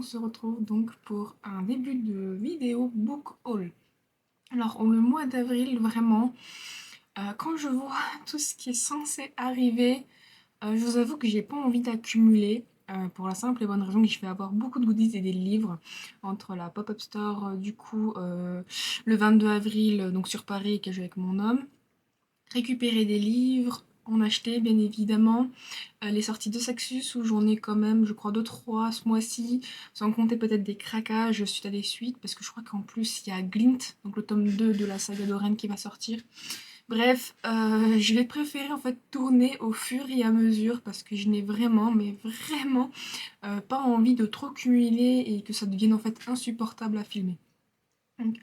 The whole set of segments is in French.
on se retrouve donc pour un début de vidéo book haul. Alors, le mois d'avril, vraiment, quand je vois tout ce qui est censé arriver, je vous avoue que j'ai pas envie d'accumuler. Pour la simple et bonne raison que je vais avoir beaucoup de goodies et des livres entre la pop-up store le 22 avril donc sur Paris que j'ai avec mon homme, récupérer des livres, en acheter bien évidemment, les sorties de Saxus où j'en ai quand même je crois 2-3 ce mois-ci, sans compter peut-être des craquages suite à des suites, parce que je crois qu'en plus il y a Glint, donc le tome 2 de la saga d'Oren qui va sortir. Bref, je vais préférer en fait tourner au fur et à mesure parce que je n'ai vraiment, mais vraiment pas envie de trop cumuler et que ça devienne en fait insupportable à filmer. Donc,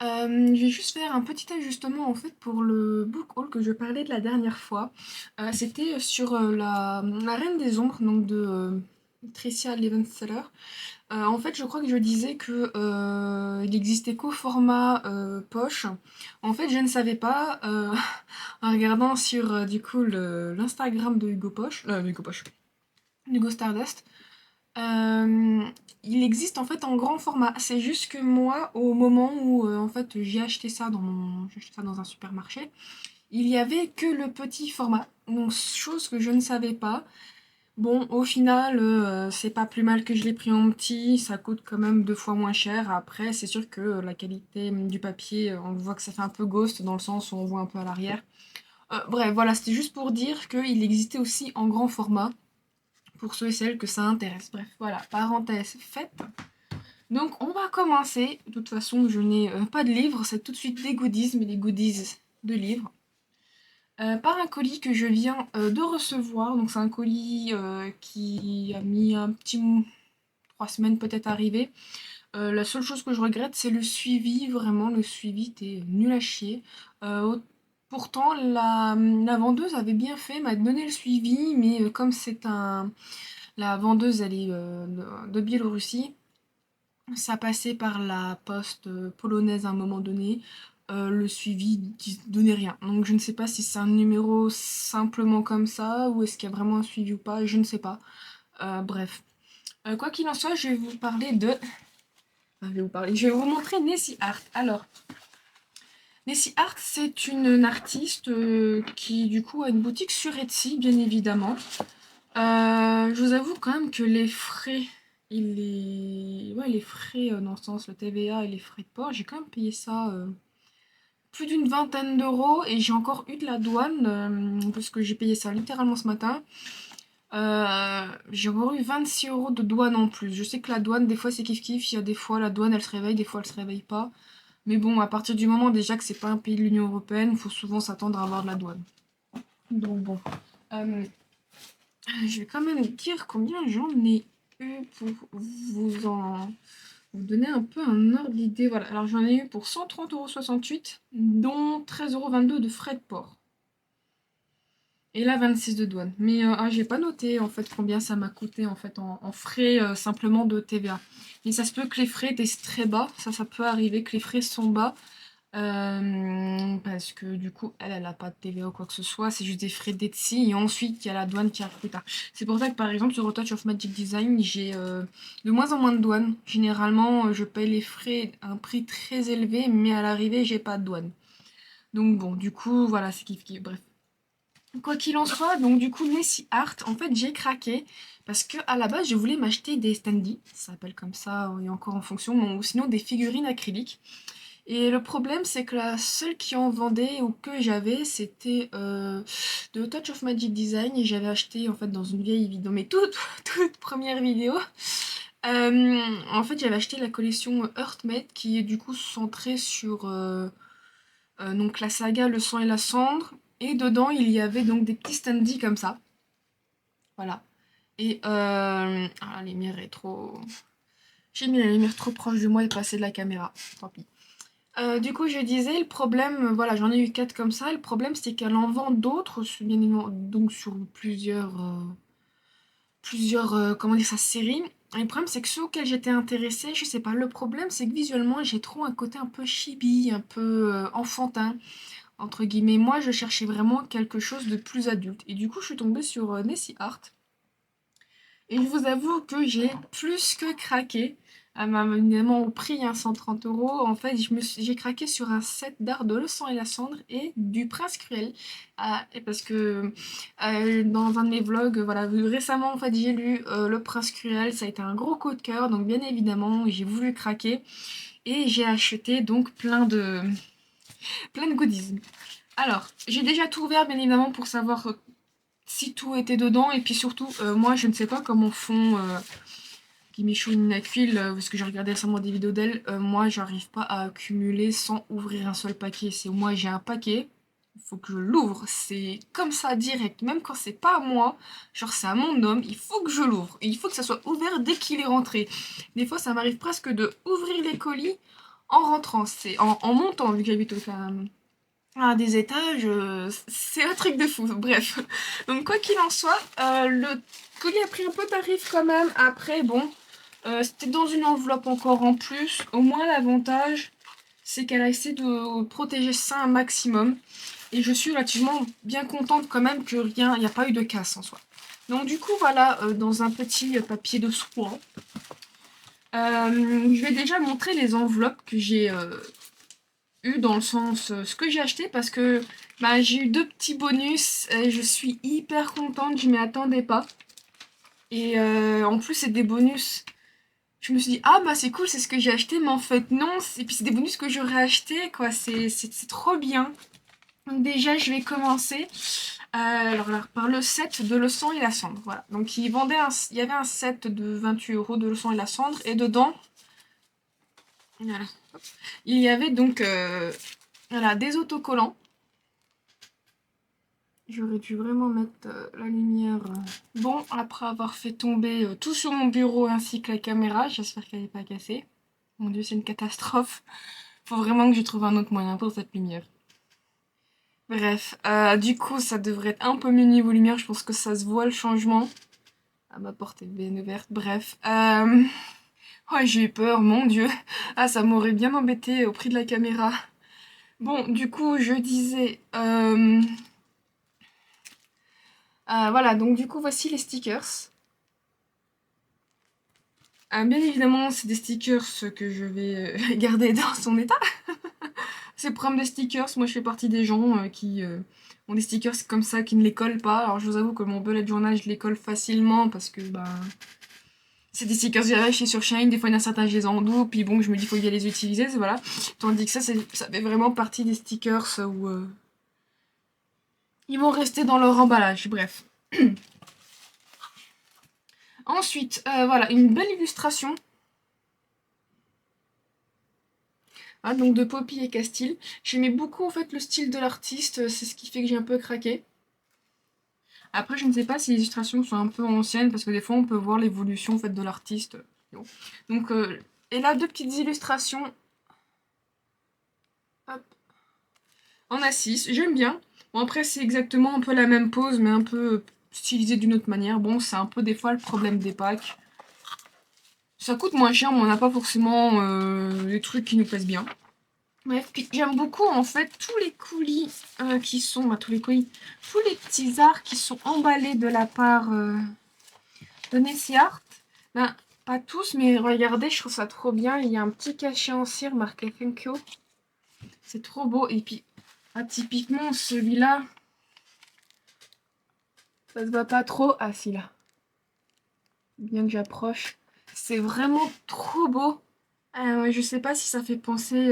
je vais juste faire un petit ajustement en fait pour le book haul que je parlais de la dernière fois. C'était sur la Reine des Ombres, donc de Tricia Levenseller. En fait, je crois que je disais que il existait qu'au format poche. En fait, je ne savais pas, en regardant sur du coup l'Instagram de Hugo Stardust. Euh, il existe en fait en grand format. C'est juste que moi, au moment où en fait j'ai acheté ça dans un supermarché, il y avait que le petit format. Donc chose que je ne savais pas. Bon, au final, c'est pas plus mal que je l'ai pris en petit. Ça coûte quand même 2 fois moins cher. Après, c'est sûr que la qualité du papier, on voit que ça fait un peu ghost dans le sens où on voit un peu à l'arrière. Bref, voilà, c'était juste pour dire qu'il existait aussi en grand format pour ceux et celles que ça intéresse. Bref, voilà, parenthèse faite. Donc on va commencer. De toute façon, je n'ai pas de livres, c'est tout de suite des goodies, mais des goodies de livres. Par un colis que je viens de recevoir. Donc c'est un colis qui a mis un petit 3 semaines peut-être à arriver. La seule chose que je regrette, c'est le suivi. Vraiment, le suivi était nul à chier. Pourtant, la vendeuse avait bien fait, m'a donné le suivi, mais comme c'est un... La vendeuse, elle est de Biélorussie. Ça passait par la poste polonaise à un moment donné. Le suivi donnait rien. Donc je ne sais pas si c'est un numéro simplement comme ça ou est-ce qu'il y a vraiment un suivi ou pas, je ne sais pas. Bref. Quoi qu'il en soit, je vais vous parler de... Je vais vous montrer Nessie Art. Alors, Nessie Art, c'est une artiste qui du coup a une boutique sur Etsy, bien évidemment. Je vous avoue quand même que les frais les frais dans ce sens, le TVA et les frais de port, j'ai quand même payé ça plus d'une vingtaine d'euros et j'ai encore eu de la douane parce que j'ai payé ça littéralement ce matin. J'ai encore eu 26 euros de douane en plus. Je sais que la douane, des fois c'est kiff kiff, il y a des fois la douane elle se réveille, des fois elle se réveille pas. Mais bon, à partir du moment déjà que c'est pas un pays de l'Union Européenne, il faut souvent s'attendre à avoir de la douane. Donc bon. Euh, je vais quand même dire combien j'en ai eu pour vous donner un peu un ordre d'idée. Voilà, alors j'en ai eu pour 130,68 €, dont 13,22 € de frais de port. Et là, 26 de douane. Mais j'ai pas noté en fait combien ça m'a coûté en fait en frais simplement de TVA. Mais ça se peut que les frais étaient très bas. Ça peut arriver que les frais sont bas. Parce que du coup, elle a pas de TVA ou quoi que ce soit, c'est juste des frais d'Etsy et ensuite il y a la douane qui arrive plus tard. C'est pour ça que par exemple sur Retouch of Magic Design, j'ai de moins en moins de douane. Généralement, je paye les frais à un prix très élevé, mais à l'arrivée, j'ai pas de douane. Donc bon, du coup, voilà, c'est kiff kiff. Bref. Quoi qu'il en soit, donc du coup, Nessie Art, en fait, j'ai craqué parce que à la base, je voulais m'acheter des standees, ça s'appelle comme ça, et encore en fonction, ou sinon des figurines acryliques. Et le problème, c'est que la seule qui en vendait ou que j'avais, c'était de Touch of Magic Design. Et j'avais acheté en fait dans une vieille vidéo, mes toute première vidéo. En fait, j'avais acheté la collection Earthmate qui est du coup centrée sur donc la saga Le sang et la cendre. Et dedans, il y avait donc des petits standees comme ça. Voilà. Et la lumière est trop. J'ai mis la lumière trop proche de moi et passé de la caméra. Tant pis. Du coup, je disais, le problème, voilà, j'en ai eu 4 comme ça. Le problème, c'est qu'elle en vend d'autres, bien évidemment, donc sur comment dire ça, séries. Et le problème, c'est que ceux auxquels j'étais intéressée, je sais pas, le problème, c'est que visuellement, j'ai trop un côté un peu chibi, un peu enfantin, entre guillemets. Moi, je cherchais vraiment quelque chose de plus adulte. Et du coup, je suis tombée sur Nessie Art. Et je vous avoue que j'ai plus que craqué. Évidemment, au prix, hein, 130 €. En fait, j'ai craqué sur un set d'art de Le Sang et la Cendre et du Prince Cruel. Et parce que dans un de mes vlogs, voilà, récemment, en fait, j'ai lu Le Prince Cruel. Ça a été un gros coup de cœur. Donc, bien évidemment, j'ai voulu craquer. Et j'ai acheté donc plein de goodies. Alors, j'ai déjà tout ouvert, bien évidemment, pour savoir si tout était dedans. Et puis surtout, moi, je ne sais pas comment font Kimichou Inakwil, parce que j'ai regardé récemment des vidéos d'elle. Moi, j'arrive pas à accumuler sans ouvrir un seul paquet. C'est moi, j'ai un paquet, il faut que je l'ouvre. C'est comme ça, direct. Même quand c'est pas à moi, genre c'est à mon homme, il faut que je l'ouvre. Et il faut que ça soit ouvert dès qu'il est rentré. Des fois, ça m'arrive presque de ouvrir les colis en rentrant. C'est en montant, vu que j'habite à des étages, c'est un truc de fou, bref. Donc quoi qu'il en soit, le colis a pris un peu tarif quand même. Après, bon, c'était dans une enveloppe encore en plus. Au moins l'avantage, c'est qu'elle a essayé de protéger ça un maximum. Et je suis relativement bien contente quand même que rien, il n'y a pas eu de casse en soi. Donc du coup, voilà, dans un petit papier de soie. Je vais déjà montrer les enveloppes que j'ai eu dans le sens ce que j'ai acheté parce que bah, j'ai eu 2 petits bonus et je suis hyper contente, je m'y attendais pas. Et en plus c'est des bonus, je me suis dit ah bah c'est cool, c'est ce que j'ai acheté, mais en fait non, et puis c'est des bonus que j'aurais acheté quoi, c'est trop bien. Donc déjà je vais commencer alors là, par le set de Le Sang et la Cendre, voilà. Donc il y avait un set de 28 € de Le Sang et la Cendre et dedans voilà, il y avait donc voilà, des autocollants. J'aurais dû vraiment mettre la lumière. Bon, après avoir fait tomber tout sur mon bureau ainsi que la caméra, j'espère qu'elle n'est pas cassée. Mon dieu, c'est une catastrophe. Faut vraiment que je trouve un autre moyen pour cette lumière. Bref, du coup, ça devrait être un peu mieux niveau lumière. Je pense que ça se voit le changement. Ah, ma porte est bien ouverte. Bref. Oh, j'ai eu peur, mon dieu. Ah, ça m'aurait bien embêté au prix de la caméra. Bon, du coup, je disais. Voilà, donc du coup, voici les stickers. Bien évidemment, c'est des stickers que je vais garder dans son état. C'est le problème des stickers. Moi, je fais partie des gens qui ont des stickers comme ça, qui ne les collent pas. Alors, je vous avoue que mon bullet journal, je les colle facilement parce que bah, c'est des stickers que j'ai achetés sur Shine. Des fois, il y en a certains, je les endoue. Puis bon, je me dis, il faut bien les utiliser. Voilà. Tandis que ça fait vraiment partie des stickers où ils vont rester dans leur emballage. Bref. Ensuite, voilà, une belle illustration. Ah, donc de Poppy et Castille. J'aimais beaucoup en fait le style de l'artiste, c'est ce qui fait que j'ai un peu craqué. Après, je ne sais pas si les illustrations sont un peu anciennes, parce que des fois on peut voir l'évolution en fait, de l'artiste. Donc, et là, 2 petites illustrations. Hop. En A6, j'aime bien. Bon, après, c'est exactement un peu la même pose, mais un peu stylisée d'une autre manière. Bon, c'est un peu des fois le problème des packs. Ça coûte moins cher, mais on n'a pas forcément les trucs qui nous plaisent bien. Bref, puis j'aime beaucoup en fait tous les colis qui sont, tous les colis, tous les petits arts qui sont emballés de la part de Nessie Art. Ben, pas tous, mais regardez, je trouve ça trop bien. Il y a un petit cachet en cire marqué Thank you. C'est trop beau. Et puis, typiquement, celui-là, ça se voit pas trop. Ah, si, là. Bien que j'approche. C'est vraiment trop beau. Je sais pas si ça fait penser...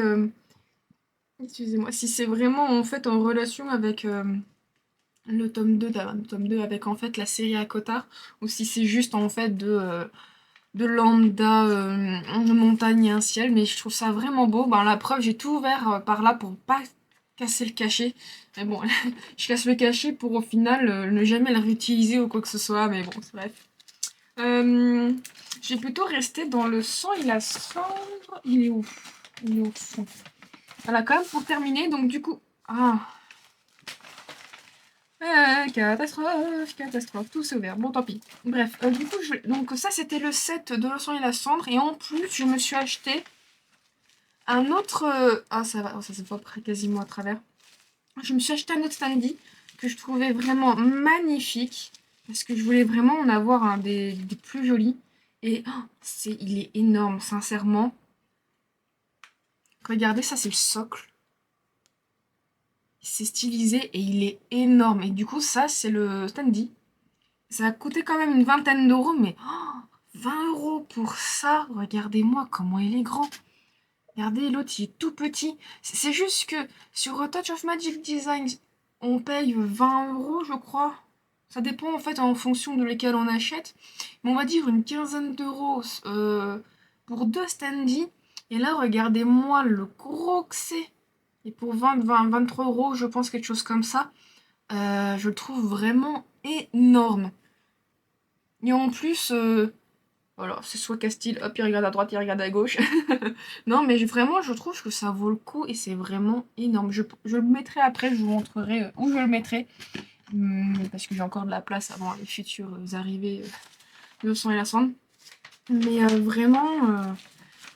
excusez-moi, si c'est vraiment en fait en relation avec le tome 2 avec en fait la série à Cotard, ou si c'est juste en fait de lambda montagne et un ciel, mais je trouve ça vraiment beau. Ben, la preuve, j'ai tout ouvert par là pour pas casser le cachet. Mais bon, je casse le cachet pour au final ne jamais le réutiliser ou quoi que ce soit, mais bon, c'est bref. Je vais plutôt rester dans le sang et la cendre. Il est où? Il est au fond. Voilà, quand même pour terminer, donc du coup... Ah, catastrophe, tout s'est ouvert. Bon, tant pis. Bref, du coup, donc ça, c'était le set de Le Sang et la Cendre. Et en plus, je me suis acheté un autre... Ah, ça va, oh, ça se voit quasiment à travers. Je me suis acheté un autre standee que je trouvais vraiment magnifique. Parce que je voulais vraiment en avoir un des plus jolis. Et il est énorme, sincèrement. Regardez, ça c'est le socle. C'est stylisé et il est énorme. Et du coup, ça c'est le standy. Ça a coûté quand même une vingtaine d'euros, mais 20 euros pour ça. Regardez-moi comment il est grand. Regardez, l'autre il est tout petit. C'est juste que sur Touch of Magic Designs, on paye 20 euros, je crois. Ça dépend en fait en fonction de lesquels on achète. Mais on va dire une quinzaine d'euros pour deux standees. Et là, regardez-moi le gros que c'est. Et pour 23 euros, je pense quelque chose comme ça. Je le trouve vraiment énorme. Et en plus, voilà, c'est soit Castille, hop, il regarde à droite, il regarde à gauche. Non, mais vraiment, je trouve que ça vaut le coup et c'est vraiment énorme. Je le mettrai après, je vous montrerai où je le mettrai. Parce que j'ai encore de la place avant les futures arrivées de sang et la cendre. Mais vraiment,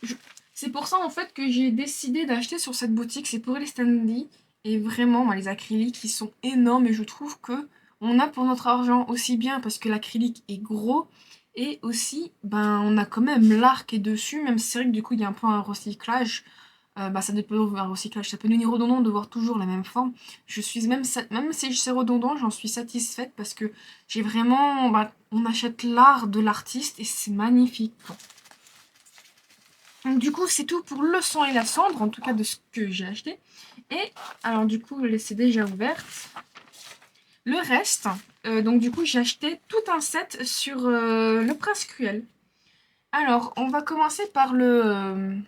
je- c'est pour ça en fait que j'ai décidé d'acheter sur cette boutique. C'est pour les standees. Et vraiment, les acryliques, ils sont énormes et je trouve que on a pour notre argent aussi bien parce que l'acrylique est gros. Et aussi, on a quand même l'art qui est dessus, même si c'est vrai que du coup, il y a un peu un recyclage. Ça dépend un recyclage, ça peut devenir redondant de voir toujours la même forme. Je suis même si c'est redondant, j'en suis satisfaite parce que j'ai vraiment, on achète l'art de l'artiste et c'est magnifique, quoi. Donc, du coup, c'est tout pour le sang et la cendre, en tout cas de ce que j'ai acheté. Et alors du coup, c'est déjà ouverte. Le reste, donc du coup, j'ai acheté tout un set sur le Prince Cruel. Alors, on va commencer par un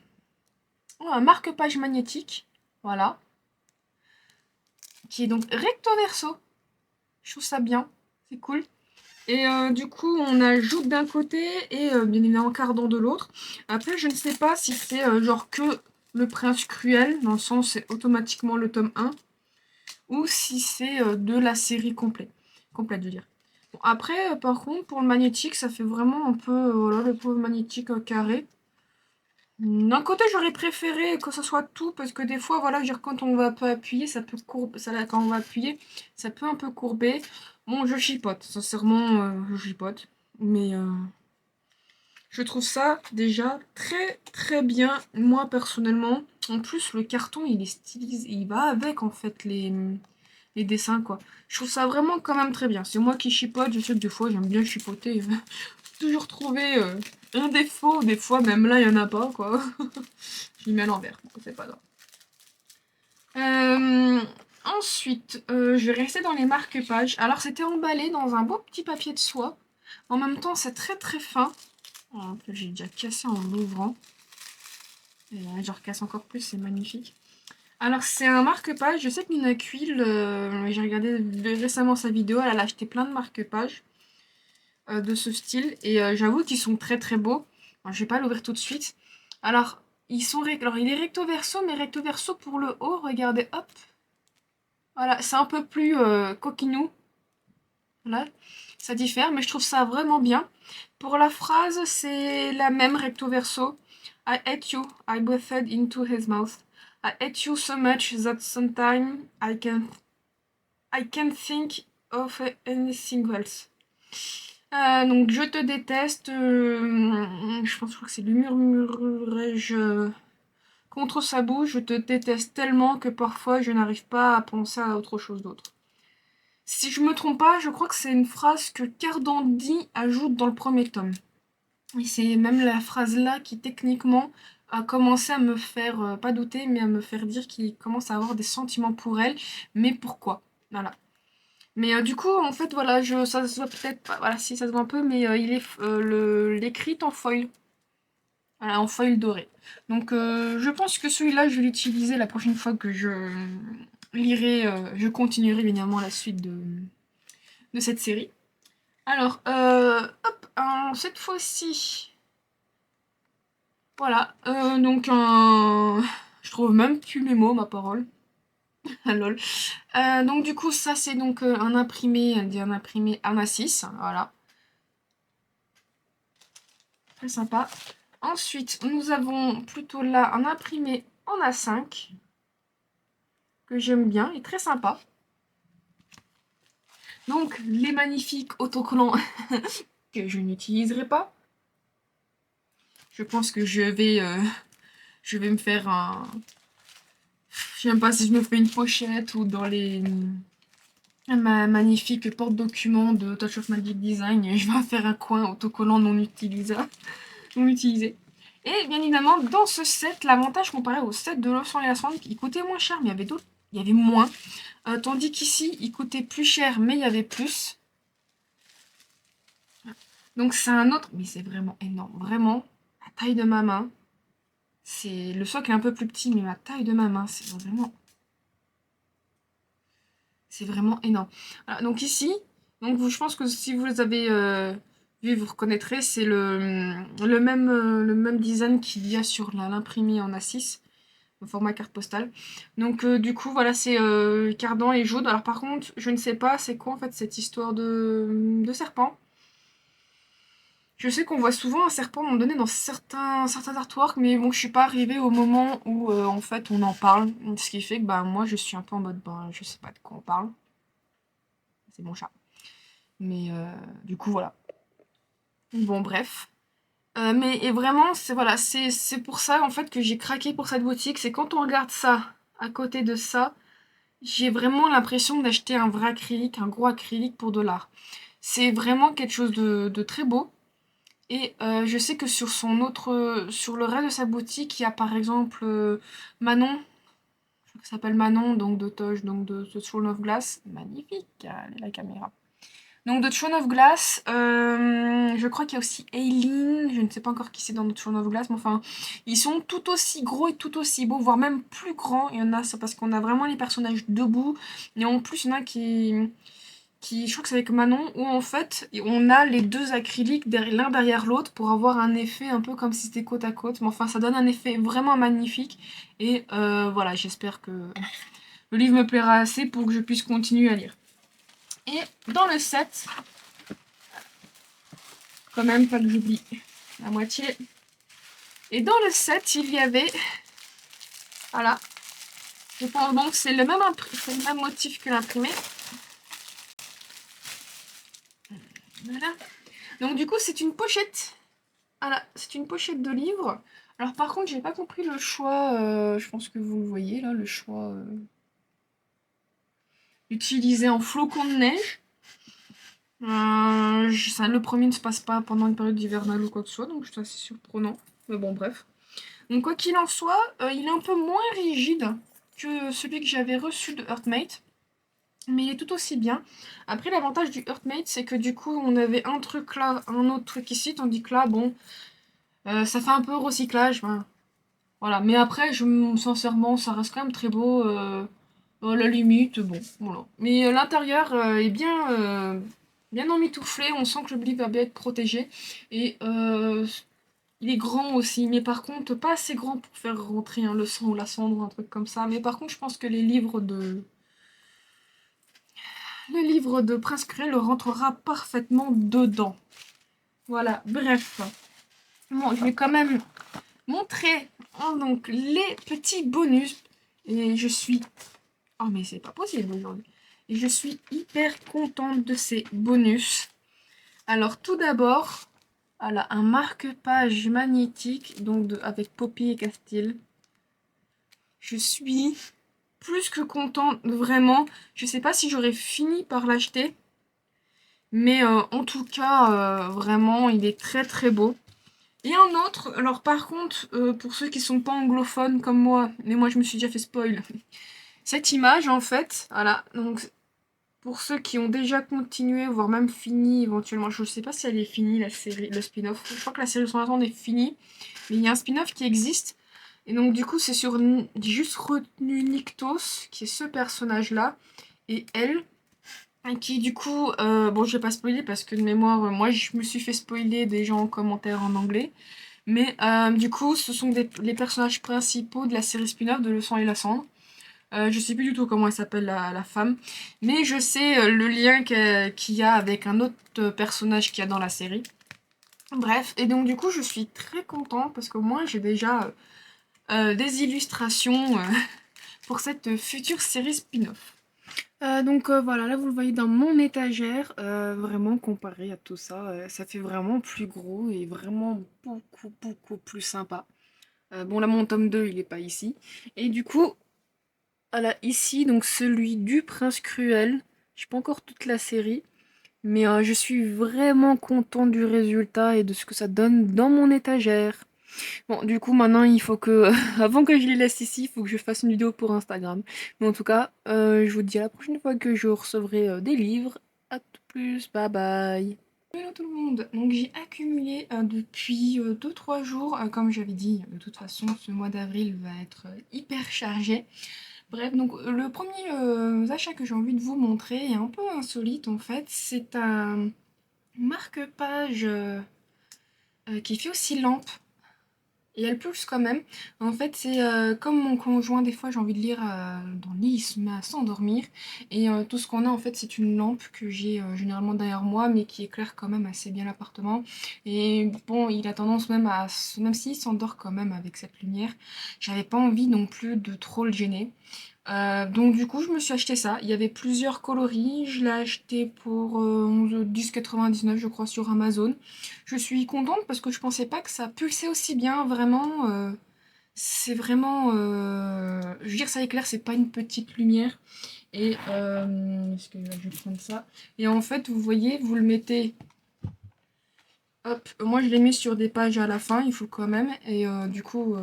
marque-page magnétique, voilà, qui est donc recto verso. Je trouve ça bien, c'est cool. Et du coup, on ajoute d'un côté et bien évidemment Cardan de l'autre. Après, je ne sais pas si c'est genre que le Prince Cruel, dans le sens c'est automatiquement le tome 1, ou si c'est de la série complète, je veux dire. Bon, après, par contre, pour le magnétique, ça fait vraiment un peu, voilà, le pauvre magnétique carré. D'un côté, j'aurais préféré que ce soit tout, parce que des fois, voilà, je veux dire, quand on va pas appuyer, ça peut courber, quand on va appuyer, ça peut un peu courber. Bon, je chipote, sincèrement, je chipote. Mais je trouve ça déjà très très bien, moi personnellement. En plus, le carton, il est stylisé, il va avec en fait les dessins, quoi. Je trouve ça vraiment quand même très bien. C'est moi qui chipote, je sais que des fois, j'aime bien chipoter. Toujours trouver un défaut, des fois, même là, il n'y en a pas, quoi. Je l'ai mis à l'envers, c'est pas grave. Ensuite, je vais rester dans les marque-pages. Alors, c'était emballé dans un beau petit papier de soie. En même temps, c'est très très fin. Oh, j'ai déjà cassé en l'ouvrant. Et là, je recasse encore plus, c'est magnifique. Alors, c'est un marque-page. Je sais que Nina Quill, j'ai regardé récemment sa vidéo, elle a acheté plein de marque-pages de ce style. Et j'avoue qu'ils sont très très beaux. Alors, je vais pas l'ouvrir tout de suite. Alors, alors, il est recto verso, mais recto verso pour le haut. Regardez, hop. Voilà, c'est un peu plus coquinou. Voilà, ça diffère, mais je trouve ça vraiment bien. Pour la phrase, c'est la même recto verso. I hate you, I breathed into his mouth. I hate you so much that sometimes I can't think of anything else. Donc je te déteste. Je pense que c'est lui murmurerai-je contre sa bouche. Je te déteste tellement que parfois je n'arrive pas à penser à autre chose d'autre. Si je me trompe pas, je crois que c'est une phrase que Cardandi ajoute dans le premier tome. Et c'est même la phrase là qui techniquement a commencé à me faire, pas douter, mais à me faire dire qu'il commence à avoir des sentiments pour elle. Mais pourquoi? Voilà. Mais du coup, en fait, voilà, ça se voit peut-être pas, voilà, si ça se voit un peu, mais il est l'écrit en foil. Voilà, en foil doré. Donc je pense que celui-là, je vais l'utiliser la prochaine fois que je lirai, je continuerai évidemment la suite de cette série. Alors, hop, cette fois-ci, voilà, donc un... Je trouve même plus mes mots, ma parole. Ah, lol. Donc du coup, ça c'est donc un imprimé A6, voilà. Très sympa. Ensuite, nous avons plutôt là un imprimé en A5, que j'aime bien et très sympa. Donc, les magnifiques autocollants que je n'utiliserai pas. Je pense que je vais me faire un... Je sais même pas si je me fais une pochette ou dans les... Ma magnifique porte-document de Touch of Magic Design, je vais faire un coin autocollant non utilisé. Et bien évidemment, dans ce set, l'avantage comparé au set de Los Angeles One, il coûtait moins cher, mais il y avait d'autres, il y avait moins. Tandis qu'ici, il coûtait plus cher, mais il y avait plus. Donc c'est un autre, mais c'est vraiment énorme, vraiment, la taille de ma main. C'est le socle est un peu plus petit, mais la taille de ma main, c'est vraiment énorme. Voilà, donc ici, donc je pense que si vous les avez vu, vous reconnaîtrez, c'est le même design qu'il y a sur l'imprimé en A6, au format carte postale. Donc du coup, voilà, c'est Cardan et Jaude. Alors par contre, je ne sais pas c'est quoi en fait cette histoire de serpent. Je sais qu'on voit souvent un serpent à un moment donné dans certains artworks, mais bon, je suis pas arrivée au moment où en fait on en parle. Ce qui fait que bah moi je suis un peu en mode ben je sais pas de quoi on parle. C'est mon chat. Mais du coup voilà. Bon bref. Mais et vraiment c'est voilà, c'est pour ça en fait que j'ai craqué pour cette boutique. C'est quand on regarde ça à côté de ça, j'ai vraiment l'impression d'acheter un vrai acrylique, un gros acrylique pour de l'art. C'est vraiment quelque chose de très beau. Et je sais que sur le reste de sa boutique, il y a par exemple Manon, je crois qu'elle s'appelle Manon, donc de Toge, donc de The Throne of Glass. Magnifique, la caméra. Donc de Throne of Glass, je crois qu'il y a aussi Aileen, je ne sais pas encore qui c'est dans The Throne of Glass, mais enfin, ils sont tout aussi gros et tout aussi beaux, voire même plus grands. Il y en a, c'est parce qu'on a vraiment les personnages debout, et en plus, il y en a je crois que c'est avec Manon, où en fait, on a les deux acryliques l'un derrière l'autre pour avoir un effet un peu comme si c'était côte à côte. Mais enfin, ça donne un effet vraiment magnifique. Et voilà, j'espère que le livre me plaira assez pour que je puisse continuer à lire. Et dans le set, quand même, pas que j'oublie la moitié. Et dans le set, il y avait, voilà, je pense donc c'est le même motif que l'imprimé. Voilà. Donc du coup, c'est une pochette. Voilà, c'est une pochette de livre. Alors par contre, j'ai pas compris le choix, je pense que vous le voyez là, le choix utilisé en flocon de neige. Le premier ne se passe pas pendant une période hivernale ou quoi que ce soit, donc c'est assez surprenant. Mais bon, bref. Donc quoi qu'il en soit, il est un peu moins rigide que celui que j'avais reçu de Earthmate. Mais il est tout aussi bien. Après, l'avantage du Earthmate, c'est que du coup, on avait un truc là, un autre truc ici, tandis que là, bon, ça fait un peu recyclage. Ben, voilà, mais après, sincèrement, ça reste quand même très beau. À la limite, bon, voilà. Mais l'intérieur est bien emmitouflé. On sent que le livre va bien être protégé. Et il est grand aussi, mais par contre, pas assez grand pour faire rentrer le sang ou la cendre ou un truc comme ça. Mais par contre, je pense que le livre de Prince Cruel le rentrera parfaitement dedans. Voilà, bref. Bon, je vais quand même montrer donc les petits bonus. Et je suis... Oh mais c'est pas possible aujourd'hui. Et je suis hyper contente de ces bonus. Alors tout d'abord, voilà, un marque-page magnétique donc avec Poppy et Castile. Je suis plus que contente, vraiment. Je sais pas si j'aurais fini par l'acheter. Mais en tout cas, vraiment, il est très très beau. Et un autre, alors par contre, pour ceux qui sont pas anglophones comme moi, mais moi je me suis déjà fait spoil, cette image en fait, voilà, donc pour ceux qui ont déjà continué, voire même fini éventuellement, je sais pas si elle est finie la série, le spin-off, je crois que la série sur l'instant est finie, mais il y a un spin-off qui existe, et donc du coup c'est sur juste retenu Nyctos, qui est ce personnage-là, et elle, qui du coup, bon je vais pas spoiler parce que de mémoire, moi je me suis fait spoiler des gens en commentaire en anglais, mais du coup ce sont les personnages principaux de la série spin-off de Le sang et la cendre. Je sais plus du tout comment elle s'appelle la femme, mais je sais le lien qu'il y a avec un autre personnage qu'il y a dans la série. Bref, et donc du coup je suis très contente parce qu'au moins j'ai déjà des illustrations pour cette future série spin-off. Voilà, là vous le voyez dans mon étagère, vraiment comparé à tout ça, ça fait vraiment plus gros et vraiment beaucoup, beaucoup plus sympa. Bon là mon tome 2 il est pas ici. Et du coup, voilà, ici donc celui du Prince Cruel. J'ai pas encore toute la série, mais je suis vraiment contente du résultat et de ce que ça donne dans mon étagère. Bon, du coup, maintenant, il faut que, avant que je les laisse ici, il faut que je fasse une vidéo pour Instagram. Mais en tout cas, je vous dis à la prochaine fois que je recevrai des livres. À tout plus, bye bye. Hello tout le monde, donc j'ai accumulé depuis 2-3 jours, comme j'avais dit, de toute façon ce mois d'avril va être hyper chargé. Bref, donc le premier achat que j'ai envie de vous montrer est un peu insolite en fait, c'est un marque-page qui fait aussi lampe. Et elle pulse quand même. En fait, c'est comme mon conjoint, des fois j'ai envie de lire dans le lit, il se met à s'endormir. Et tout ce qu'on a en fait, c'est une lampe que j'ai généralement derrière moi, mais qui éclaire quand même assez bien l'appartement. Et bon, il a tendance même à, même s'il s'endort quand même avec cette lumière, j'avais pas envie non plus de trop le gêner. Donc du coup, je me suis acheté ça. Il y avait plusieurs coloris. Je l'ai acheté pour 10,99 je crois sur Amazon. Je suis contente parce que je pensais pas que ça pulsait aussi bien. Vraiment, c'est vraiment... je veux dire, ça éclaire, c'est pas une petite lumière. Et... est-ce que je vais prendre ça? Et en fait, vous voyez, vous le mettez... Hop, moi je l'ai mis sur des pages à la fin, il faut quand même. Et du coup,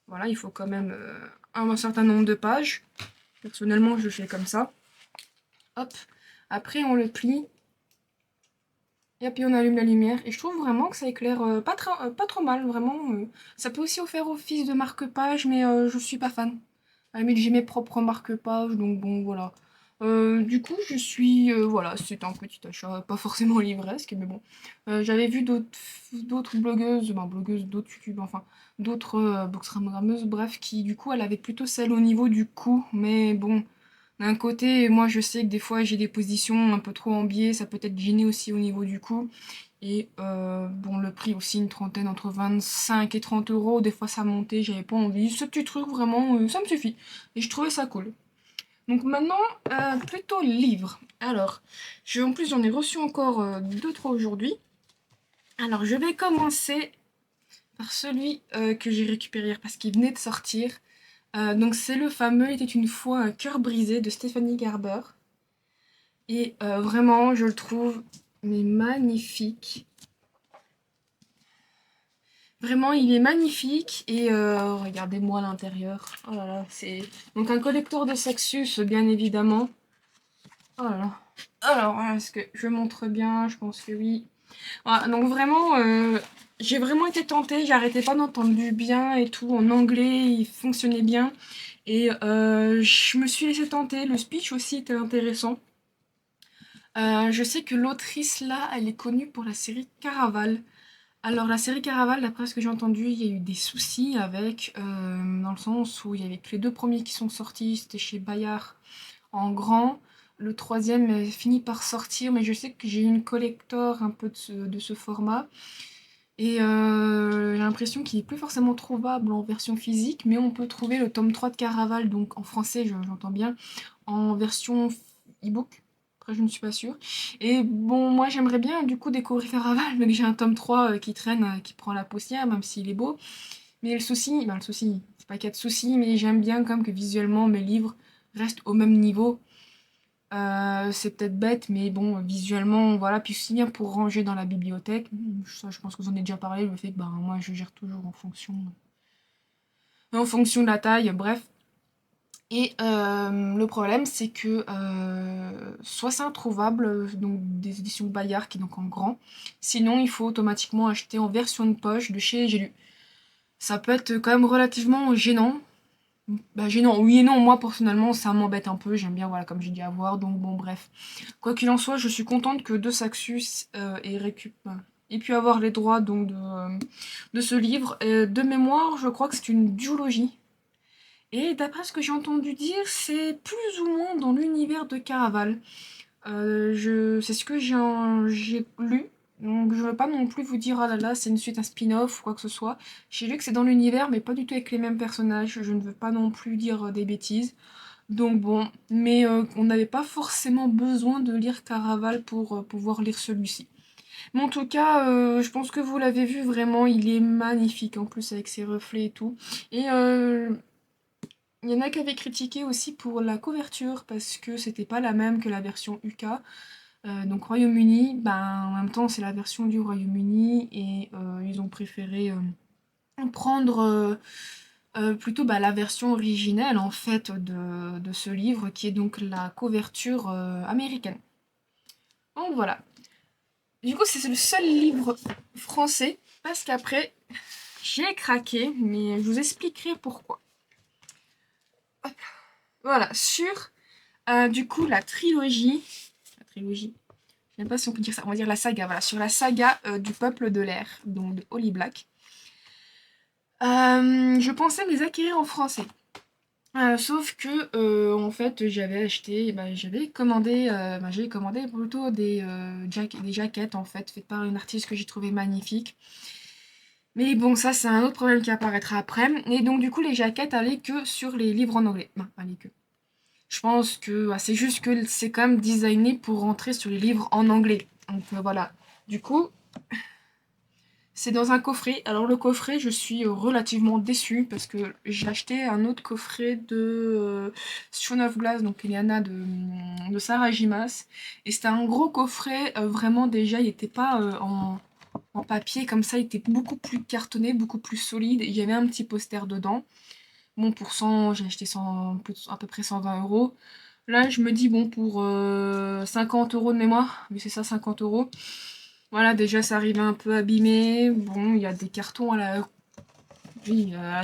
voilà, il faut quand même un certain nombre de pages. Personnellement, je fais comme ça. Hop. Après, on le plie. Et puis on allume la lumière. Et je trouve vraiment que ça éclaire pas trop mal, vraiment. Ça peut aussi faire office de marque-page, mais je suis pas fan. À la limite, j'ai mes propres marque-pages, donc bon, voilà. Du coup, je suis... voilà, c'est un petit achat, pas forcément livresque, mais bon. J'avais vu d'autres blogueuses, ben, blogueuses, d'autres YouTube, enfin, d'autres bookstagrammeuses, bref, qui, du coup, elle avait plutôt celle au niveau du cou, mais bon... D'un côté, moi je sais que des fois j'ai des positions un peu trop en biais, ça peut être gêné aussi au niveau du cou. Et bon, le prix aussi, une trentaine, entre 25 et 30 euros, des fois ça montait, j'avais pas envie. Ce petit truc, vraiment, ça me suffit. Et je trouvais ça cool. Donc maintenant, plutôt livre. Alors, en plus j'en ai reçu encore 2-3 aujourd'hui. Alors je vais commencer par celui que j'ai récupéré parce qu'il venait de sortir. Donc c'est le fameux Il était une fois un cœur brisé de Stephanie Garber. Et vraiment, je le trouve mais magnifique. Vraiment, il est magnifique. Et regardez-moi l'intérieur. Oh là là, c'est... Donc un collector de Saxus, bien évidemment. Oh là là. Alors, est-ce que je montre bien? Je pense que oui. Voilà, donc vraiment, j'ai vraiment été tentée. J'arrêtais pas d'entendre du bien et tout. En anglais, il fonctionnait bien. Et je me suis laissée tenter. Le speech aussi était intéressant. Je sais que l'autrice là, elle est connue pour la série Caraval. Alors la série Caraval, d'après ce que j'ai entendu, il y a eu des soucis avec, dans le sens où il y avait que les deux premiers qui sont sortis, c'était chez Bayard en grand. Le troisième finit par sortir, mais je sais que j'ai eu une collector un peu de ce format. Et j'ai l'impression qu'il est plus forcément trouvable en version physique, mais on peut trouver le tome 3 de Caraval, donc en français, j'entends bien, en version e-book. Après, je ne suis pas sûre. Et bon, moi, j'aimerais bien du coup découvrir Caraval, mais que j'ai un tome 3 qui traîne, qui prend la poussière, même s'il est beau. Mais le souci, c'est pas qu'il y a de souci, mais j'aime bien comme que visuellement mes livres restent au même niveau. C'est peut-être bête, mais bon, visuellement, voilà. Puis aussi bien pour ranger dans la bibliothèque. Ça, je pense que vous en avez déjà parlé, le fait que ben, moi, je gère toujours en fonction de la taille, bref. Et le problème, c'est que soit c'est introuvable, donc des éditions Bayard, qui est donc en grand, sinon il faut automatiquement acheter en version de poche de chez J'ai lu. Ça peut être quand même relativement gênant. Bah gênant, oui et non, moi personnellement ça m'embête un peu, j'aime bien, voilà, comme j'ai dit, avoir, donc bon, bref. Quoi qu'il en soit, je suis contente que De Saxus ait pu avoir les droits donc de ce livre. De mémoire, je crois que c'est une duologie. Et d'après ce que j'ai entendu dire, c'est plus ou moins dans l'univers de Caraval. C'est ce que j'ai lu. Donc je veux pas non plus vous dire ah là là c'est une suite, un spin-off ou quoi que ce soit. J'ai lu que c'est dans l'univers mais pas du tout avec les mêmes personnages. Je ne veux pas non plus dire des bêtises. Donc bon, mais on n'avait pas forcément besoin de lire Caraval pour pouvoir lire celui-ci. Mais en tout cas, je pense que vous l'avez vu vraiment, il est magnifique en plus avec ses reflets et tout. Et il y en a qui avaient critiqué aussi pour la couverture parce que c'était pas la même que la version UK. Donc Royaume-Uni, ben en même temps c'est la version du Royaume-Uni et ils ont préféré prendre plutôt bah, la version originelle en fait de ce livre qui est donc la couverture américaine. Donc voilà. Du coup c'est le seul livre français parce qu'après j'ai craqué mais je vous expliquerai pourquoi. Hop. Voilà, sur du coup la trilogie, je sais pas si on peut dire ça, on va dire la saga, voilà, sur la saga du peuple de l'air, donc de Holly Black. Je pensais me les acquérir en français. Sauf que en fait j'avais acheté, bah, j'avais commandé plutôt des jaquettes en fait faites par une artiste que j'ai trouvé magnifique. Mais bon ça c'est un autre problème qui apparaîtra après. Et donc du coup les jaquettes allaient que sur les livres en anglais. Non, allaient que. Je pense que c'est juste que c'est quand même designé pour rentrer sur les livres en anglais. Donc voilà. Du coup, c'est dans un coffret. Alors le coffret, je suis relativement déçue parce que j'ai acheté un autre coffret de Throne of Glass, donc Eliana de Sarah Jimas. Et c'était un gros coffret, vraiment déjà, il n'était pas en papier comme ça, il était beaucoup plus cartonné, beaucoup plus solide. Il y avait un petit poster dedans. Bon, pour 100, j'ai acheté 100, à peu près 120 euros. Là, je me dis, bon, pour 50 euros de mémoire, mais c'est ça, 50 euros. Voilà, déjà, ça arrive un peu abîmé. Bon, il y a des cartons à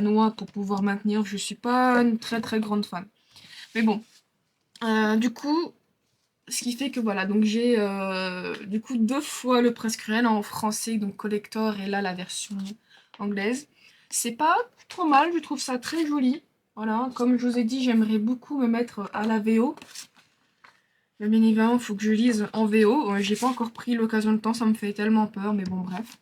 noix pour pouvoir maintenir. Je suis pas une très très grande fan. Mais bon, du coup, ce qui fait que voilà, donc j'ai du coup 2 fois le Prince Cruel en français, donc collector, et là la version anglaise. C'est pas trop mal, je trouve ça très joli. Voilà, comme je vous ai dit, j'aimerais beaucoup me mettre à la VO. Mais bien évidemment, il faut que je lise en VO. J'ai pas encore pris l'occasion de temps, ça me fait tellement peur, mais bon, bref.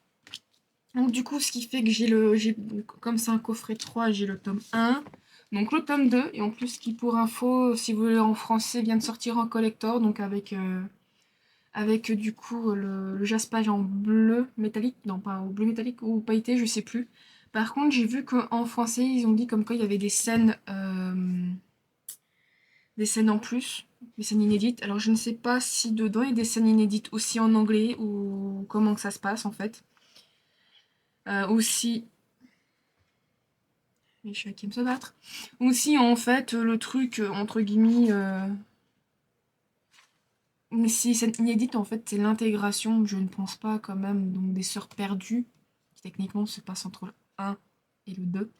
Donc du coup, ce qui fait que comme c'est un coffret 3, j'ai le tome 1, donc le tome 2, et en plus qui pour info, si vous voulez en français, vient de sortir en collector, donc avec du coup le jaspage en bleu métallique, non pas au bleu métallique ou pailleté, je sais plus. Par contre, j'ai vu qu'en français, ils ont dit comme quoi il y avait des scènes en plus, des scènes inédites. Alors je ne sais pas si dedans il y a des scènes inédites aussi en anglais ou comment que ça se passe en fait. Aussi, les chats qui aiment se battre. Aussi en fait le truc entre guillemets, mais si c'est inédite en fait c'est l'intégration. Je ne pense pas quand même donc des sœurs perdues qui techniquement se passe entre le 1 et le 2.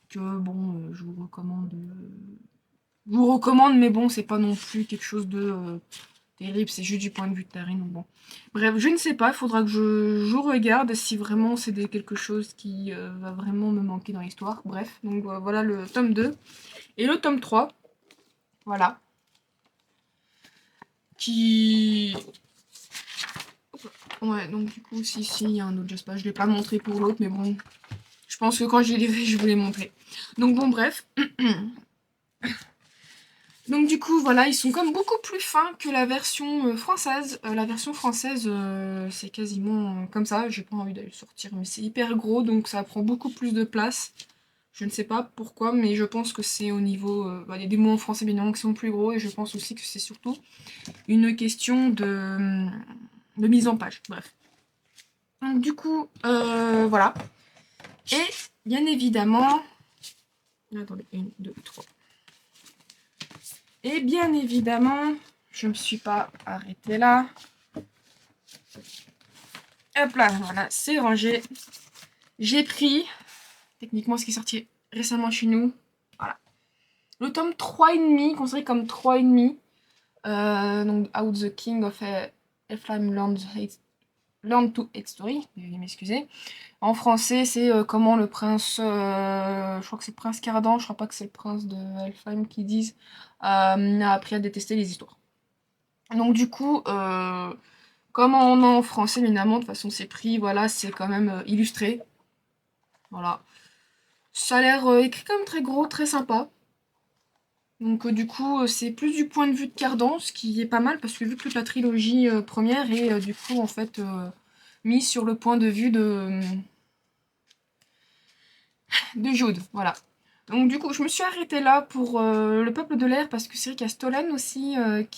Que bon, je vous recommande, mais bon, c'est pas non plus quelque chose de terrible, c'est juste du point de vue de Tarine, donc bon. Bref, je ne sais pas, il faudra que je regarde si vraiment c'est quelque chose qui va vraiment me manquer dans l'histoire. Bref, donc voilà le tome 2. Et le tome 3, voilà, qui... Ouais, donc du coup, si, il y a un autre Jasper, je ne l'ai pas montré pour l'autre, mais bon, je pense que quand je lirai, je vous l'ai montré. Donc bon, bref. Donc du coup, voilà, ils sont comme beaucoup plus fins que la version française. La version française, c'est quasiment comme ça. J'ai pas envie d'aller le sortir, mais c'est hyper gros, donc ça prend beaucoup plus de place. Je ne sais pas pourquoi, mais je pense que c'est au niveau... il y a des mots en français, bien évidemment, qui sont plus gros, et je pense aussi que c'est surtout une question de mise en page. Bref. Donc du coup, voilà. Et bien évidemment... Attendez, 1, 2, 3. Et bien évidemment, je ne me suis pas arrêtée là. Hop là, voilà, c'est rangé. J'ai pris, techniquement, ce qui est sorti récemment chez nous. Voilà. Le tome 3,5, considéré comme 3,5. Donc, Out the King of Elfheim Learn to Hate Story. Veuillez m'excuser. En français, c'est comment le prince. Je crois que c'est le prince Cardan, je crois pas que c'est le prince de Elfheim qui disent. A appris à détester les histoires. Donc, du coup. Comme on a en français, évidemment, de toute façon c'est pris, voilà, c'est quand même illustré. Voilà. Ça a l'air écrit comme très gros, très sympa. Donc du coup, c'est plus du point de vue de Cardan, ce qui est pas mal parce que vu que toute la trilogie première est du coup en fait mise sur le point de vue de Jude, voilà. Donc du coup, je me suis arrêtée là pour Le Peuple de l'air parce que c'est vrai qu'il y a Stolen aussi,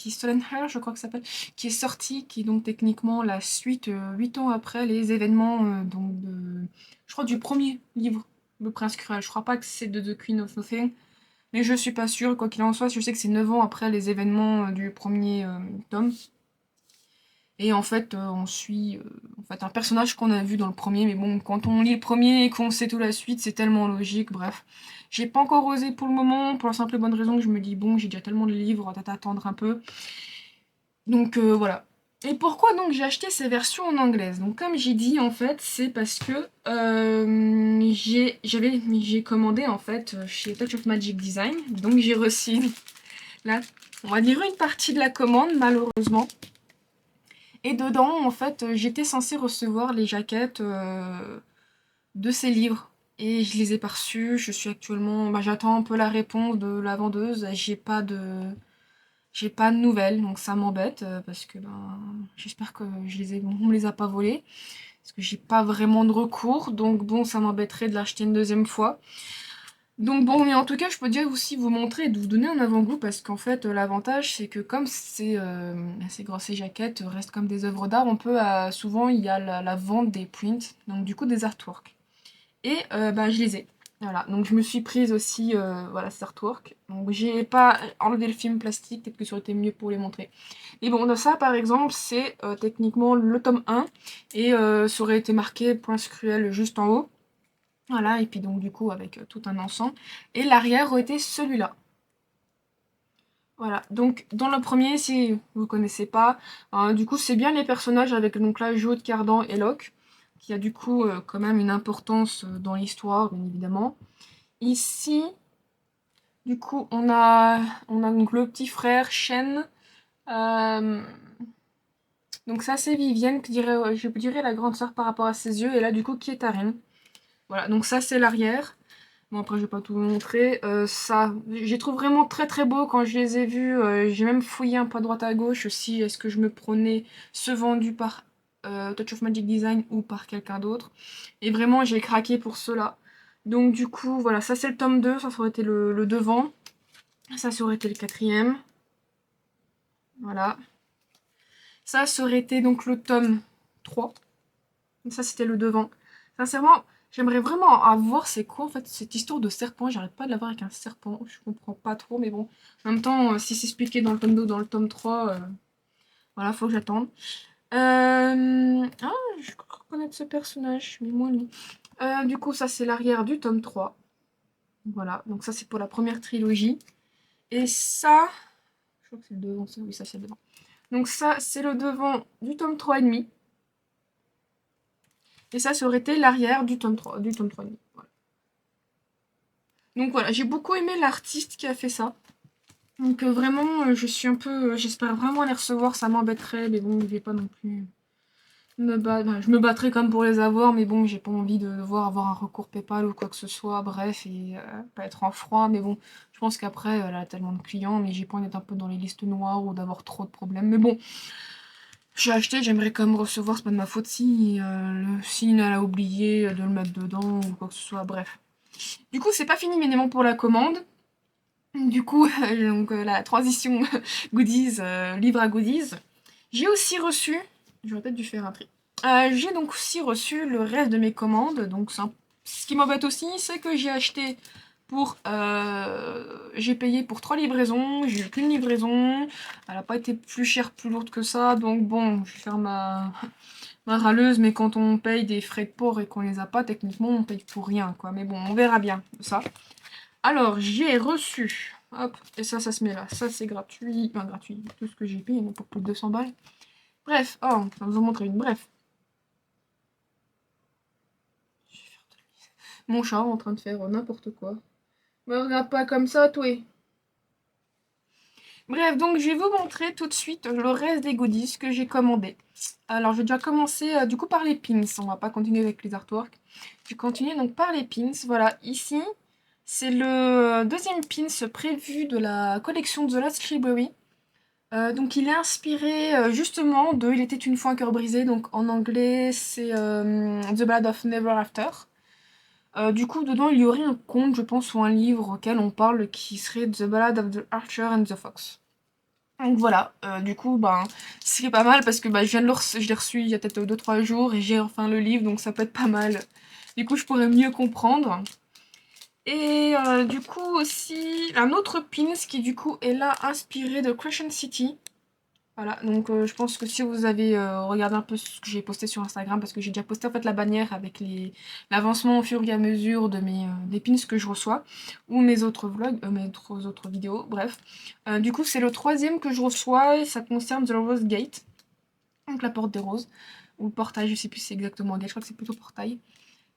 Stolenhair, je crois que ça s'appelle, qui est sorti, qui est donc techniquement la suite 8 ans après les événements je crois du premier livre, Le Prince Cruel. Je crois pas que c'est de The Queen of Nothing, mais je suis pas sûre. Quoi qu'il en soit, je sais que c'est 9 ans après les événements du premier tome. Et en fait, on suit en fait, un personnage qu'on a vu dans le premier, mais bon, quand on lit le premier et qu'on sait tout la suite, c'est tellement logique, bref. J'ai pas encore osé pour le moment, pour la simple et bonne raison que je me dis, bon, j'ai déjà tellement de livres, à attendre un peu. Donc voilà. Et pourquoi donc j'ai acheté ces versions en anglaise? Donc comme j'ai dit, en fait, c'est parce que j'ai commandé en fait chez Touch of Magic Design, donc j'ai reçu, là, on va dire une partie de la commande, malheureusement. Et dedans, en fait, j'étais censée recevoir les jaquettes de ces livres. Et je les ai pas reçues. Je suis actuellement. Bah, j'attends un peu la réponse de la vendeuse. J'ai pas de nouvelles. Donc ça m'embête. Parce que ben, j'espère que on me les a pas volées. Parce que j'ai pas vraiment de recours. Donc bon, ça m'embêterait de l'acheter une deuxième fois. Donc bon, mais en tout cas, je peux déjà aussi vous montrer et de vous donner un avant-goût parce qu'en fait, l'avantage, c'est que comme ces grosses jaquettes restent comme des œuvres d'art, on peut souvent il y a la vente des prints, donc du coup des artworks. Et bah, je les ai. Voilà, donc je me suis prise aussi voilà, ces artworks. Donc j'ai pas enlevé le film plastique, peut-être que ça aurait été mieux pour les montrer. Et bon, ça par exemple, c'est techniquement le tome 1 et ça aurait été marqué Point Cruel juste en haut. Voilà, et puis donc du coup avec tout un ensemble. Et l'arrière aurait été celui-là. Voilà, donc dans le premier, si vous connaissez pas, du coup c'est bien les personnages avec donc là Jaude, Cardan et Locke, qui a du coup quand même une importance dans l'histoire, bien évidemment. Ici, du coup, on a donc le petit frère Shen. euh, donc ça c'est Vivienne, je dirais la grande sœur par rapport à ses yeux, et là du coup qui est Taryn. Voilà, donc ça c'est l'arrière. Bon, après, je vais pas tout vous montrer. Ça, je les trouve vraiment très très beaux quand je les ai vus. J'ai même fouillé un peu à droite à gauche aussi. Est-ce que je me prenais ceux vendus par Touch of Magic Design ou par quelqu'un d'autre? Et vraiment, j'ai craqué pour ceux-là. Donc, du coup, voilà, ça c'est le tome 2. Ça aurait été le devant. Ça aurait été le quatrième. Voilà. Ça aurait été donc le tome 3. Donc, ça, c'était le devant. Sincèrement, j'aimerais vraiment avoir c'est quoi en fait cette histoire de serpent. J'arrête pas de l'avoir avec un serpent. Je comprends pas trop, mais bon. En même temps, si c'est expliqué dans le tome 2 ou dans le tome 3, voilà, faut que j'attende. Ah, je crois connaître ce personnage, mais moi non. Du coup, ça c'est l'arrière du tome 3. Voilà, donc ça c'est pour la première trilogie. Et ça, je crois que c'est le devant, ça. Oui, ça c'est le devant. Donc ça, c'est le devant du tome 3 et demi. Et ça aurait été l'arrière du tome 3, du tome 3 et demi. Voilà. Donc voilà, j'ai beaucoup aimé l'artiste qui a fait ça. Donc vraiment, je suis un peu... j'espère vraiment les recevoir, ça m'embêterait, mais bon, je vais pas non plus me battre. Enfin, je me battrai quand même pour les avoir, mais bon, j'ai pas envie de devoir avoir un recours PayPal ou quoi que ce soit, bref, et pas être en froid, mais bon, je pense qu'après, elle a tellement de clients, mais j'ai pas envie d'être un peu dans les listes noires ou d'avoir trop de problèmes. Mais bon, j'ai acheté, j'aimerais quand même recevoir, c'est pas de ma faute si elle a oublié de le mettre dedans ou quoi que ce soit, bref. Du coup, c'est pas fini mes éléments pour la commande. Du coup, donc la transition goodies, livre à goodies. J'ai aussi reçu, j'aurais peut-être dû faire un tri. J'ai donc aussi reçu le reste de mes commandes. Donc ce qui m'embête aussi, c'est que j'ai acheté j'ai payé pour 3 livraisons, j'ai eu qu'une livraison. Elle n'a pas été plus chère, plus lourde que ça. Donc bon, je vais faire ma râleuse, mais quand on paye des frais de port et qu'on les a pas, techniquement, on paye pour rien, quoi. Mais bon, on verra bien ça. Alors, j'ai reçu. Hop, et ça se met là. Ça, c'est gratuit. Enfin, gratuit. Tout ce que j'ai payé, pour plus de 200 balles. Bref, oh, je vais vous en montrer une. Bref. Mon chat en train de faire n'importe quoi. Me regarde pas comme ça, toi. Bref, donc je vais vous montrer tout de suite le reste des goodies que j'ai commandés. Alors, je vais déjà commencer du coup par les pins. On va pas continuer avec les artworks. Je vais continuer donc par les pins. Voilà, ici, C'est le deuxième pins prévu de la collection The Lost Library. Donc il est inspiré justement de Il était une fois un cœur brisé, donc en anglais c'est The Ballad of Never After. Du coup dedans il y aurait un conte je pense ou un livre auquel on parle qui serait The Ballad of the Archer and the Fox. Donc voilà, du coup ben c'est pas mal parce que bah, je l'ai reçu il y a peut-être 2-3 jours et j'ai enfin le livre donc ça peut être pas mal. Du coup je pourrais mieux comprendre. Et du coup aussi un autre pins qui du coup est là inspiré de Crescent City. Voilà, donc je pense que si vous avez regardé un peu ce que j'ai posté sur Instagram, parce que j'ai déjà posté en fait la bannière avec l'avancement au fur et à mesure de des pins que je reçois, ou mes autres vlogs, autres vidéos, bref. Du coup, c'est le troisième que je reçois et ça concerne The Rose Gate, donc la porte des roses, ou portail, je sais plus si c'est exactement un gate, je crois que c'est plutôt portail.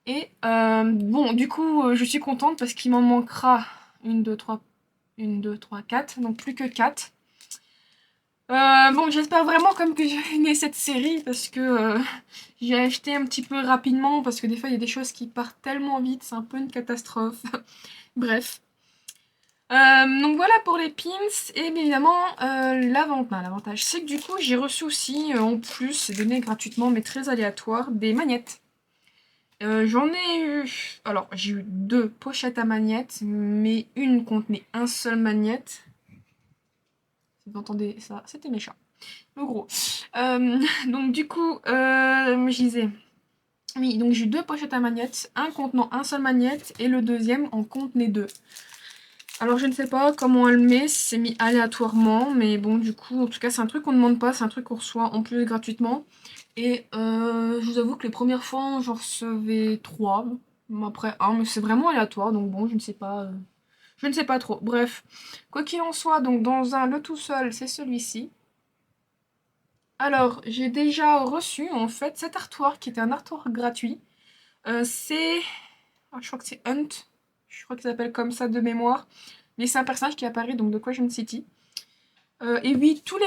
Et bon, du coup, je suis contente parce qu'il m'en manquera une, deux, trois, quatre, donc plus que 4. Bon, j'espère vraiment comme que j'ai aimé cette série parce que j'ai acheté un petit peu rapidement parce que des fois il y a des choses qui partent tellement vite, c'est un peu une catastrophe. Bref. Donc voilà pour les pins et bien évidemment l'avantage c'est que du coup j'ai reçu aussi en plus, c'est donné gratuitement mais très aléatoire, des magnettes. J'en ai eu, alors j'ai eu 2 pochettes à magnettes mais une contenait un seul magnette. Si vous entendez ça, c'était méchant. En gros. Donc du coup, je disais, oui, donc j'ai eu 2 pochettes à magnettes, un contenant un seul magnette et le deuxième en contenait 2. Alors je ne sais pas comment elle met, c'est mis aléatoirement, mais bon du coup, en tout cas c'est un truc qu'on ne demande pas, c'est un truc qu'on reçoit en plus gratuitement. Et je vous avoue que les premières fois j'en recevais 3, après un, mais c'est vraiment aléatoire, donc bon je ne sais pas. Je ne sais pas trop. Bref, quoi qu'il en soit, donc dans le tout seul, c'est celui-ci. Alors, j'ai déjà reçu en fait cet artwork qui était un artwork gratuit. C'est. Je crois que c'est Hunt. Je crois qu'il s'appelle comme ça de mémoire. Mais c'est un personnage qui apparaît donc de Question City. Et oui, oui, tous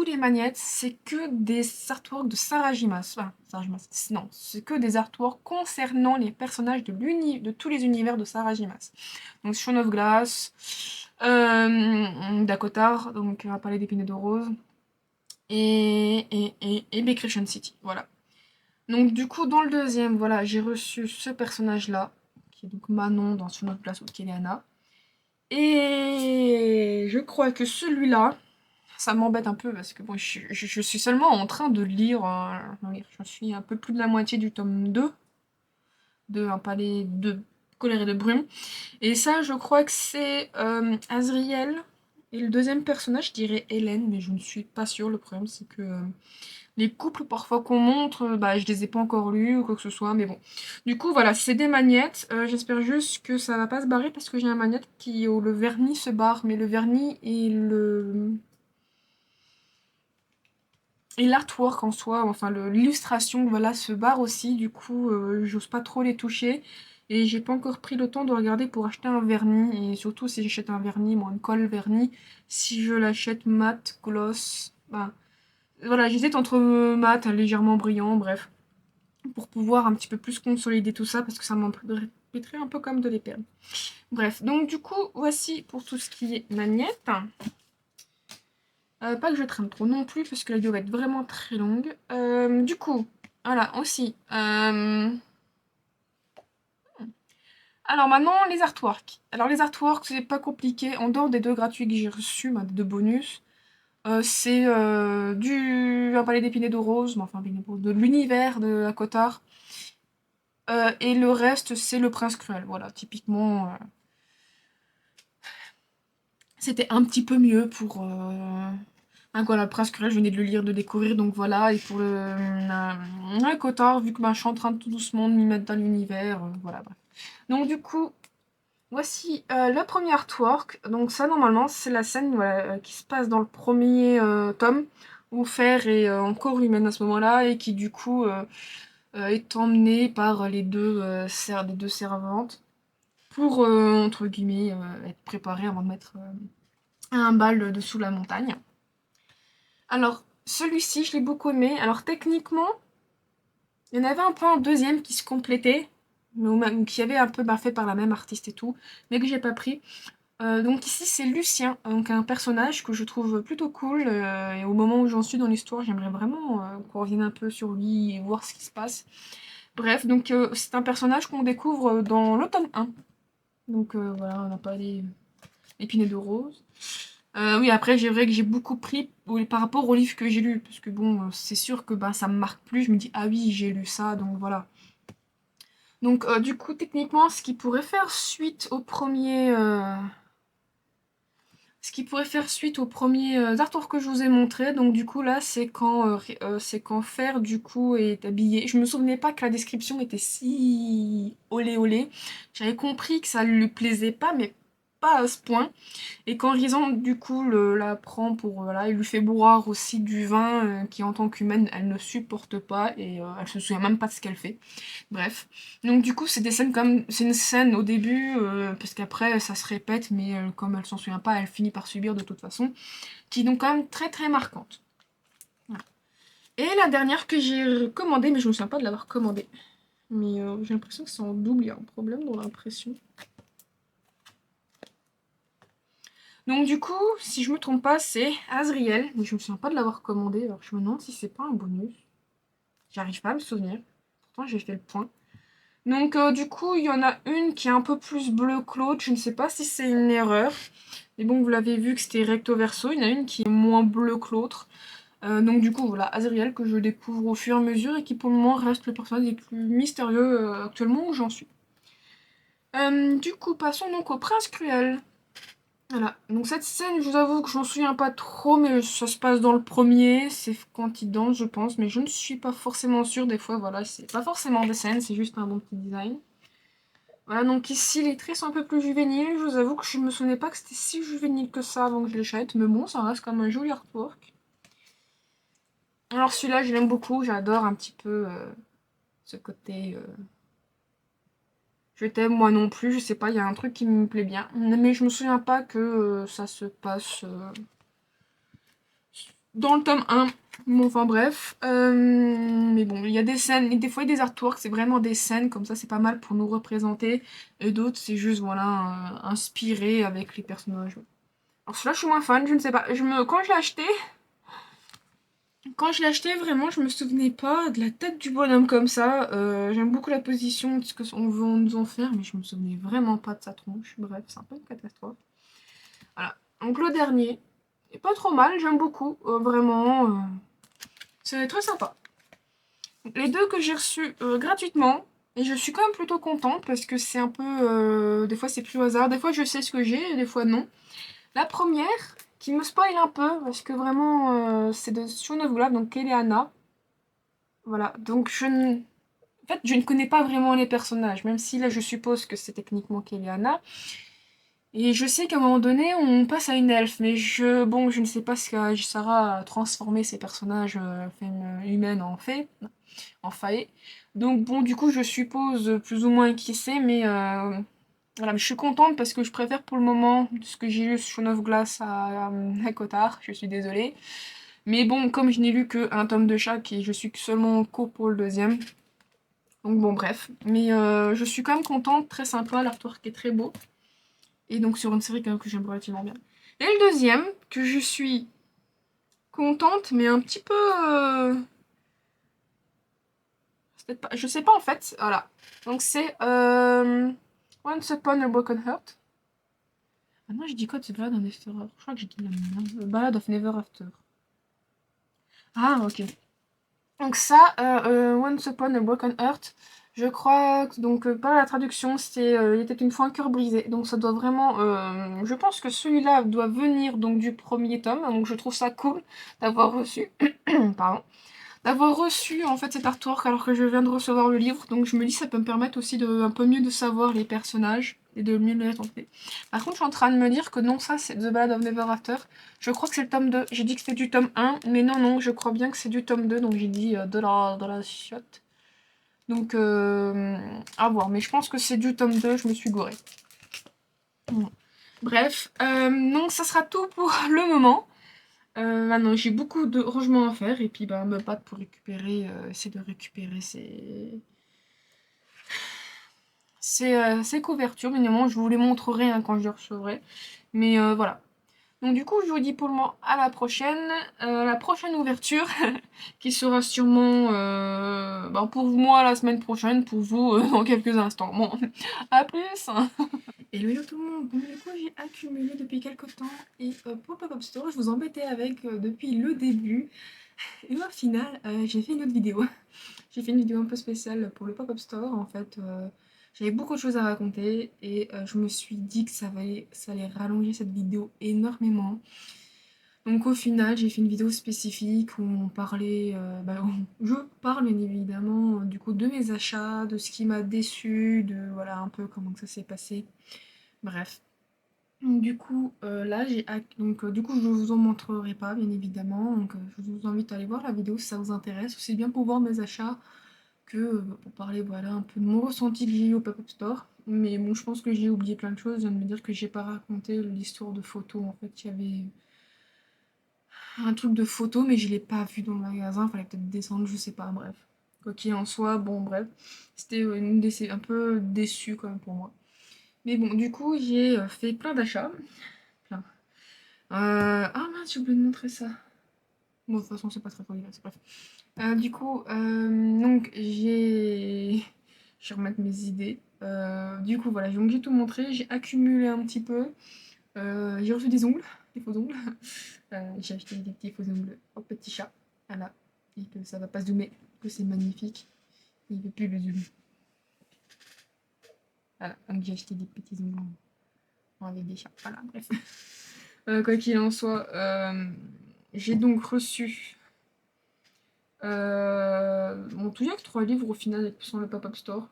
les magnettes, c'est que des artworks de Sarah Jimas. Enfin, Sarah Jimas. Non, c'est que des artworks concernant les personnages de tous les univers de Sarah Jimas. Donc Shaun of Glass, Dakotar, donc un palais d'épines et de rose et Bakeration City. Voilà. Donc du coup, dans le deuxième, voilà, j'ai reçu ce personnage-là, qui est donc Manon dans Sur notre place ou Kéliana. Et je crois que celui-là, ça m'embête un peu parce que bon, je suis seulement en train de lire, je suis un peu plus de la moitié du tome 2 de Un palais de colère et de brume. Et ça, je crois que c'est Azriel. Et le deuxième personnage, je dirais Hélène, mais je ne suis pas sûre. Le problème, c'est que les couples parfois qu'on montre, bah, je les ai pas encore lus ou quoi que ce soit, mais bon. Du coup, voilà, c'est des magnettes. J'espère juste que ça va pas se barrer parce que j'ai un magnette où le vernis se barre, mais le vernis et l'artwork en soi, enfin l'illustration, voilà, se barre aussi. Du coup, j'ose pas trop les toucher. Et j'ai pas encore pris le temps de regarder pour acheter un vernis. Et surtout, si j'achète un vernis, moi, une colle vernis, si je l'achète mat, gloss, bah, voilà, j'hésite entre mat, légèrement brillant, bref, pour pouvoir un petit peu plus consolider tout ça, parce que ça m'embêterait un peu comme de les perdre. Bref, donc du coup, voici pour tout ce qui est magnette. Pas que je traîne trop non plus, parce que la vidéo va être vraiment très longue. Du coup, voilà, aussi. Alors maintenant, les artworks. Alors les artworks, c'est pas compliqué. En dehors des 2 gratuits que j'ai reçus, bah, des 2 bonus, c'est Un palais d'épines et de roses, enfin de l'univers de Akotar. Et le reste, c'est Le Prince Cruel. Voilà, typiquement, c'était un petit peu mieux pour... voilà, Le Prince Cruel, je venais de le lire, de découvrir, donc voilà. Et pour Akotar, vu que je suis en train de tout doucement de m'y mettre dans l'univers, voilà, bref. Donc du coup, voici le premier artwork. Donc ça, normalement, c'est la scène voilà, qui se passe dans le premier tome, où Fer est encore humaine à ce moment-là, et qui du coup est emmenée par les les 2 servantes pour, entre guillemets, être préparée avant de mettre un bal dessous la montagne. Alors, celui-ci, je l'ai beaucoup aimé. Alors techniquement, il y en avait un peu un deuxième qui se complétait, qui avait un peu fait par la même artiste et tout, mais que j'ai pas pris. Donc ici c'est Lucien, donc un personnage que je trouve plutôt cool, et au moment où j'en suis dans l'histoire, j'aimerais vraiment qu'on revienne un peu sur lui et voir ce qui se passe. Bref, donc c'est un personnage qu'on découvre dans le tome 1. Donc voilà, on n'a pas les épineux de rose. Oui, après, c'est vrai que j'ai beaucoup pris par rapport au livre que j'ai lu, parce que bon, c'est sûr que bah, ça me marque plus, je me dis, ah oui, j'ai lu ça, donc voilà. Donc du coup, techniquement, ce qui pourrait faire suite aux premiers artworks que je vous ai montré, donc du coup là c'est quand Fer du coup est habillé. Je me souvenais pas que la description était si olé olé. J'avais compris que ça lui plaisait pas, mais pas à ce point. Et quand Rison du coup la prend pour voilà, il lui fait boire aussi du vin qui en tant qu'humaine elle ne supporte pas et elle se souvient même pas de ce qu'elle fait. Bref. Donc du coup, c'est des scènes comme c'est une scène au début parce qu'après ça se répète mais comme elle s'en souvient pas, elle finit par subir de toute façon, qui est donc quand même très très marquante. Voilà. Et la dernière que j'ai commandée, mais je me souviens pas de l'avoir commandée. Mais j'ai l'impression que c'est en double, il y a un problème dans l'impression. Donc du coup, si je me trompe pas, c'est Azriel, mais je me souviens pas de l'avoir commandé, alors je me demande si c'est pas un bonus. J'arrive pas à me souvenir. Pourtant j'ai fait le point. Donc du coup, il y en a une qui est un peu plus bleue que l'autre. Je ne sais pas si c'est une erreur. Mais bon, vous l'avez vu que c'était recto verso. Il y en a une qui est moins bleue que l'autre. Donc du coup, voilà, Azriel que je découvre au fur et à mesure et qui pour le moment reste le personnage le plus mystérieux actuellement où j'en suis. Du coup, passons donc au Prince Cruel. Voilà, donc cette scène, je vous avoue que je m'en souviens pas trop, mais ça se passe dans le premier, c'est quand il danse, je pense, mais je ne suis pas forcément sûre, des fois, voilà, c'est pas forcément des scènes, c'est juste un bon petit design. Voilà, donc ici, les traits sont un peu plus juvéniles, je vous avoue que je me souvenais pas que c'était si juvénile que ça avant que je l'achète, mais bon, ça reste comme un joli artwork. Alors celui-là, je l'aime beaucoup, j'adore un petit peu ce côté... Je t'aime, moi non plus, je sais pas, il y a un truc qui me plaît bien, mais je me souviens pas que ça se passe... dans le tome 1. Bon, enfin bref. Mais bon, il y a des scènes, et des fois il y a des artworks, c'est vraiment des scènes, comme ça c'est pas mal pour nous représenter. Et d'autres, c'est juste, voilà, inspiré avec les personnages. Alors celui-là, je suis moins fan, je ne sais pas. Quand je l'ai acheté, vraiment, je me souvenais pas de la tête du bonhomme comme ça. J'aime beaucoup la position de ce qu'on veut nous en faire, mais je me souvenais vraiment pas de sa tronche. Bref, c'est un peu une catastrophe. Voilà. Donc le dernier, est pas trop mal, j'aime beaucoup, vraiment. C'est très sympa. Les deux que j'ai reçus gratuitement, et je suis quand même plutôt contente parce que c'est un peu. Des fois c'est plus au hasard, des fois je sais ce que j'ai et des fois non. La première, qui me spoil un peu, parce que vraiment c'est de Shaun of Glove, donc Keleana. Voilà, donc en fait, je ne connais pas vraiment les personnages, même si là je suppose que c'est techniquement Keleana. Et je sais qu'à un moment donné, on passe à une elfe, mais bon, je ne sais pas ce que Sarah a transformé ces personnages humaines en fées, en fae. Donc bon, du coup, je suppose plus ou moins qui c'est, mais voilà, mais je suis contente parce que je préfère pour le moment ce que j'ai lu sur Shaun of Glass à Cotard, je suis désolée. Mais bon, comme je n'ai lu qu'un tome de chaque et je suis seulement co pour le deuxième, donc bon, bref. Mais je suis quand même contente, très sympa, l'artwork est très beau. Et donc sur une série quand même que j'aime relativement bien. Et le deuxième, que je suis contente, mais un petit peu... je sais pas en fait, voilà. Donc c'est Once Upon a Broken Heart. Ah non, j'ai dit quoi de The Ballad of Never After? Je crois que j'ai dit la merde. The Ballad of Never After. Ah, ok. Donc ça, Once Upon a Broken Heart, je crois que donc par la traduction, c'est il était une fois un cœur brisé. Donc ça doit vraiment, je pense que celui-là doit venir donc du premier tome. Donc je trouve ça cool d'avoir reçu, pardon, d'avoir reçu en fait cet artwork alors que je viens de recevoir le livre. Donc je me dis ça peut me permettre aussi de un peu mieux de savoir les personnages et de mieux les tenter. Par contre, je suis en train de me dire que non, ça c'est The Ballad of Never After. Je crois que c'est le tome 2. J'ai dit que c'était du tome 1, mais non, non, je crois bien que c'est du tome 2, donc j'ai dit de la chiotte. Donc, à voir. Mais je pense que c'est du tome 2, je me suis gourée. Bon. Bref, donc ça sera tout pour le moment. Maintenant, j'ai beaucoup de rangements à faire, et puis bah, me battre pour récupérer, essayer de récupérer ces... ces couvertures. Bien évidemment, je vous les montrerai hein, quand je les recevrai. Mais voilà. Donc du coup, je vous dis pour le moment à la prochaine. La prochaine ouverture, qui sera sûrement pour moi la semaine prochaine, pour vous dans quelques instants. Bon, à plus. Hello, hello tout le monde. Donc du coup, j'ai accumulé depuis quelques temps et pour le Pop-Up Store, je vous embêtais avec depuis le début. Et au final, j'ai fait une autre vidéo. J'ai fait une vidéo un peu spéciale pour le Pop-Up Store. En fait, j'avais beaucoup de choses à raconter et je me suis dit que ça allait rallonger cette vidéo énormément. Donc au final, j'ai fait une vidéo spécifique où on parlait, où je parle bien évidemment du coup de mes achats, de ce qui m'a déçu, de voilà un peu comment que ça s'est passé. Bref. Donc du coup, là du coup je vous en montrerai pas bien évidemment. Donc je vous invite à aller voir la vidéo si ça vous intéresse, aussi bien pour voir mes achats que pour parler voilà un peu de mon ressenti que j'ai eu au pop-up store. Mais bon, je pense que j'ai oublié plein de choses. Je viens de me dire que j'ai pas raconté l'histoire de photos. En fait, il y avait un truc de photo, mais je l'ai pas vu dans le magasin. Fallait peut-être descendre, je sais pas. Bref, quoi qu'il en soit, bon bref, c'était un peu déçu quand même pour moi. Mais bon, du coup, j'ai fait plein d'achats. Plein. Ah mince, j'ai oublié de montrer ça. Bon, de toute façon, c'est pas très joli, c'est bref. Du coup, donc je vais remettre mes idées. Du coup, voilà, donc j'ai tout montré, j'ai accumulé un petit peu. J'ai reçu des ongles, des faux ongles. J'ai acheté des petits faux ongles au petit chat. Voilà. Et que ça va pas zoomer, que c'est magnifique. Il veut plus le zoom. Voilà, donc j'ai acheté des petits ongles avec des chats. Voilà, bref. Quoi qu'il en soit, j'ai donc reçu bon, tout y a que 3 livres au final sur le pop-up store.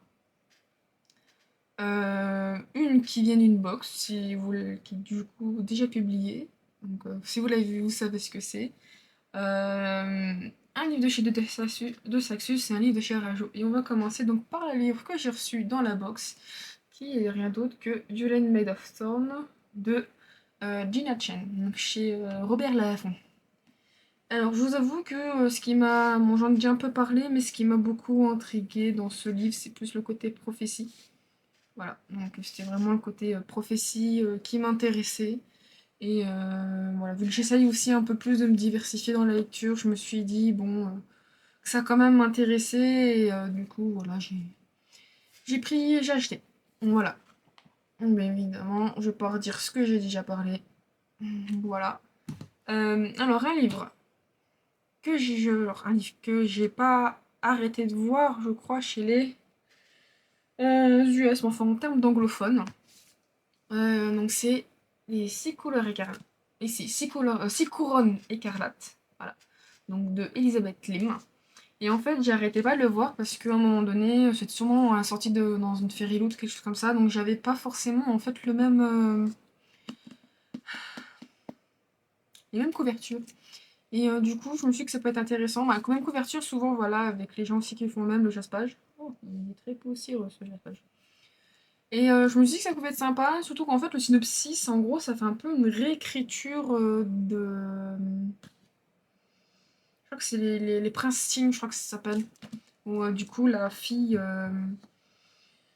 Une qui vient d'une box, qui est du coup déjà publiée. Donc, si vous l'avez vu, vous savez ce que c'est. Un livre de chez de Saxus et un livre de chez Rajo. Et on va commencer donc par le livre que j'ai reçu dans la box, qui est rien d'autre que Julian Made of Thorn de Gina Chen, donc chez Robert Laffont. Alors, je vous avoue que ce qui m'a. Bon, j'en ai déjà un peu parlé, mais ce qui m'a beaucoup intrigué dans ce livre, c'est plus le côté prophétie. Voilà, donc c'était vraiment le côté prophétie qui m'intéressait. Et voilà, vu que j'essaye aussi un peu plus de me diversifier dans la lecture, je me suis dit, bon, que ça a quand même m'intéressé. Et du coup, voilà, j'ai acheté. Voilà. Mais évidemment, je vais pas redire ce que j'ai déjà parlé. Voilà. Alors, un livre un livre que j'ai pas arrêté de voir, je crois, chez les US, mais enfin en termes d'anglophones. Donc c'est les 6 couleurs écarlates. Ici, 6 couronnes écarlates. Voilà. Donc de Elizabeth Lim. Et en fait, j'ai arrêté pas de le voir parce qu'à un moment donné, c'était sûrement à la sortie dans une Fairy Loot, quelque chose comme ça. Donc j'avais pas forcément en fait les mêmes couvertures. Et du coup, je me suis dit que ça peut être intéressant. Bah, quand même couverture, souvent, voilà, avec les gens aussi qui font même le jaspage. Oh, il est très poussiéreux ce jaspage. Et je me suis dit que ça pouvait être sympa, surtout qu'en fait, le synopsis, en gros, ça fait un peu une réécriture Je crois que c'est les Princes Signes, je crois que ça s'appelle. Où du coup, la fille.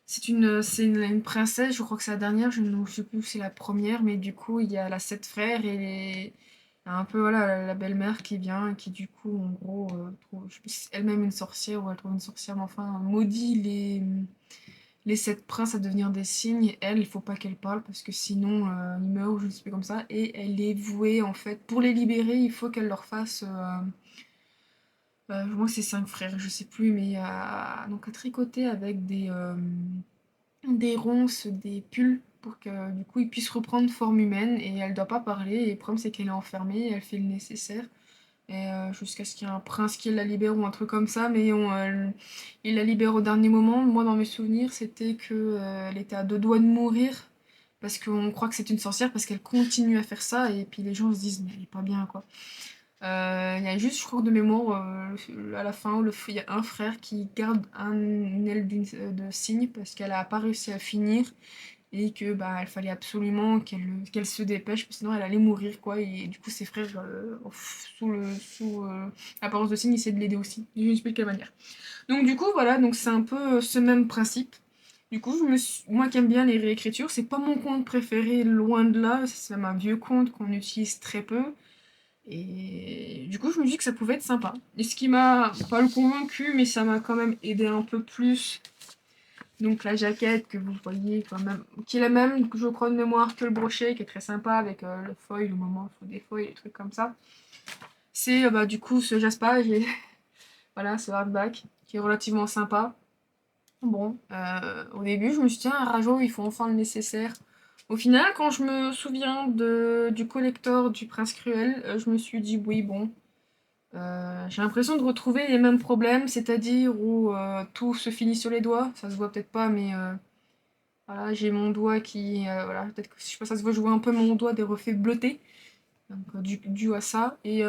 C'est une princesse, je crois que c'est la dernière, je ne sais plus si c'est la première, mais du coup, il y a 7 frères et un peu voilà, la belle-mère qui vient et qui, du coup, en gros, trouve, je sais plus si c'est elle-même une sorcière ou elle trouve une sorcière, mais enfin, maudit les 7 princes à devenir des cygnes. Et elle, il faut pas qu'elle parle parce que sinon, ils meurent ou je ne sais plus comme ça. Et elle est vouée, en fait, pour les libérer, il faut qu'elle leur fasse. Moi, c'est 5 frères, je sais plus, mais donc à tricoter avec des ronces, des pulls pour que du coup ils puissent reprendre forme humaine et elle doit pas parler et le problème c'est qu'elle est enfermée, elle fait le nécessaire et jusqu'à ce qu'il y ait un prince qui la libère ou un truc comme ça mais il la libère au dernier moment. Moi dans mes souvenirs c'était que elle était à 2 doigts de mourir parce qu'on croit que c'est une sorcière parce qu'elle continue à faire ça et puis les gens se disent mais elle est pas bien quoi. Il y a juste, je crois, de mémoire, à la fin, il y a un frère qui garde une aile de cygne parce qu'elle a pas réussi à finir et que bah, il fallait absolument qu'elle se dépêche, parce que sinon elle allait mourir, quoi. Et du coup, ses frères, sous l'apparence de cygne, essaient de l'aider aussi. Je ne sais plus de quelle manière. Donc, du coup, voilà, donc c'est un peu ce même principe. Du coup, moi qui aime bien les réécritures, c'est pas mon conte préféré, loin de là, c'est même un vieux conte qu'on utilise très peu. Et du coup, je me dis que ça pouvait être sympa. Et ce qui m'a pas le convaincu, mais ça m'a quand même aidé un peu plus. Donc la jaquette que vous voyez quand même, qui est la même, je crois, de mémoire que le brochet, qui est très sympa avec le foil, au moment où il faut des foils, des trucs comme ça. C'est bah, du coup ce jaspage et voilà, ce hardback qui est relativement sympa. Bon, au début, je me suis dit, tiens, Rajo, ils font enfin le nécessaire. Au final, quand je me souviens du collector du Prince Cruel, je me suis dit, oui, bon, j'ai l'impression de retrouver les mêmes problèmes, c'est-à-dire où tout se finit sur les doigts. Ça se voit peut-être pas, mais voilà, j'ai mon doigt qui, voilà, peut-être que je sais pas, ça se voit, je vois un peu mon doigt des reflets bleutés, donc dû à ça. Et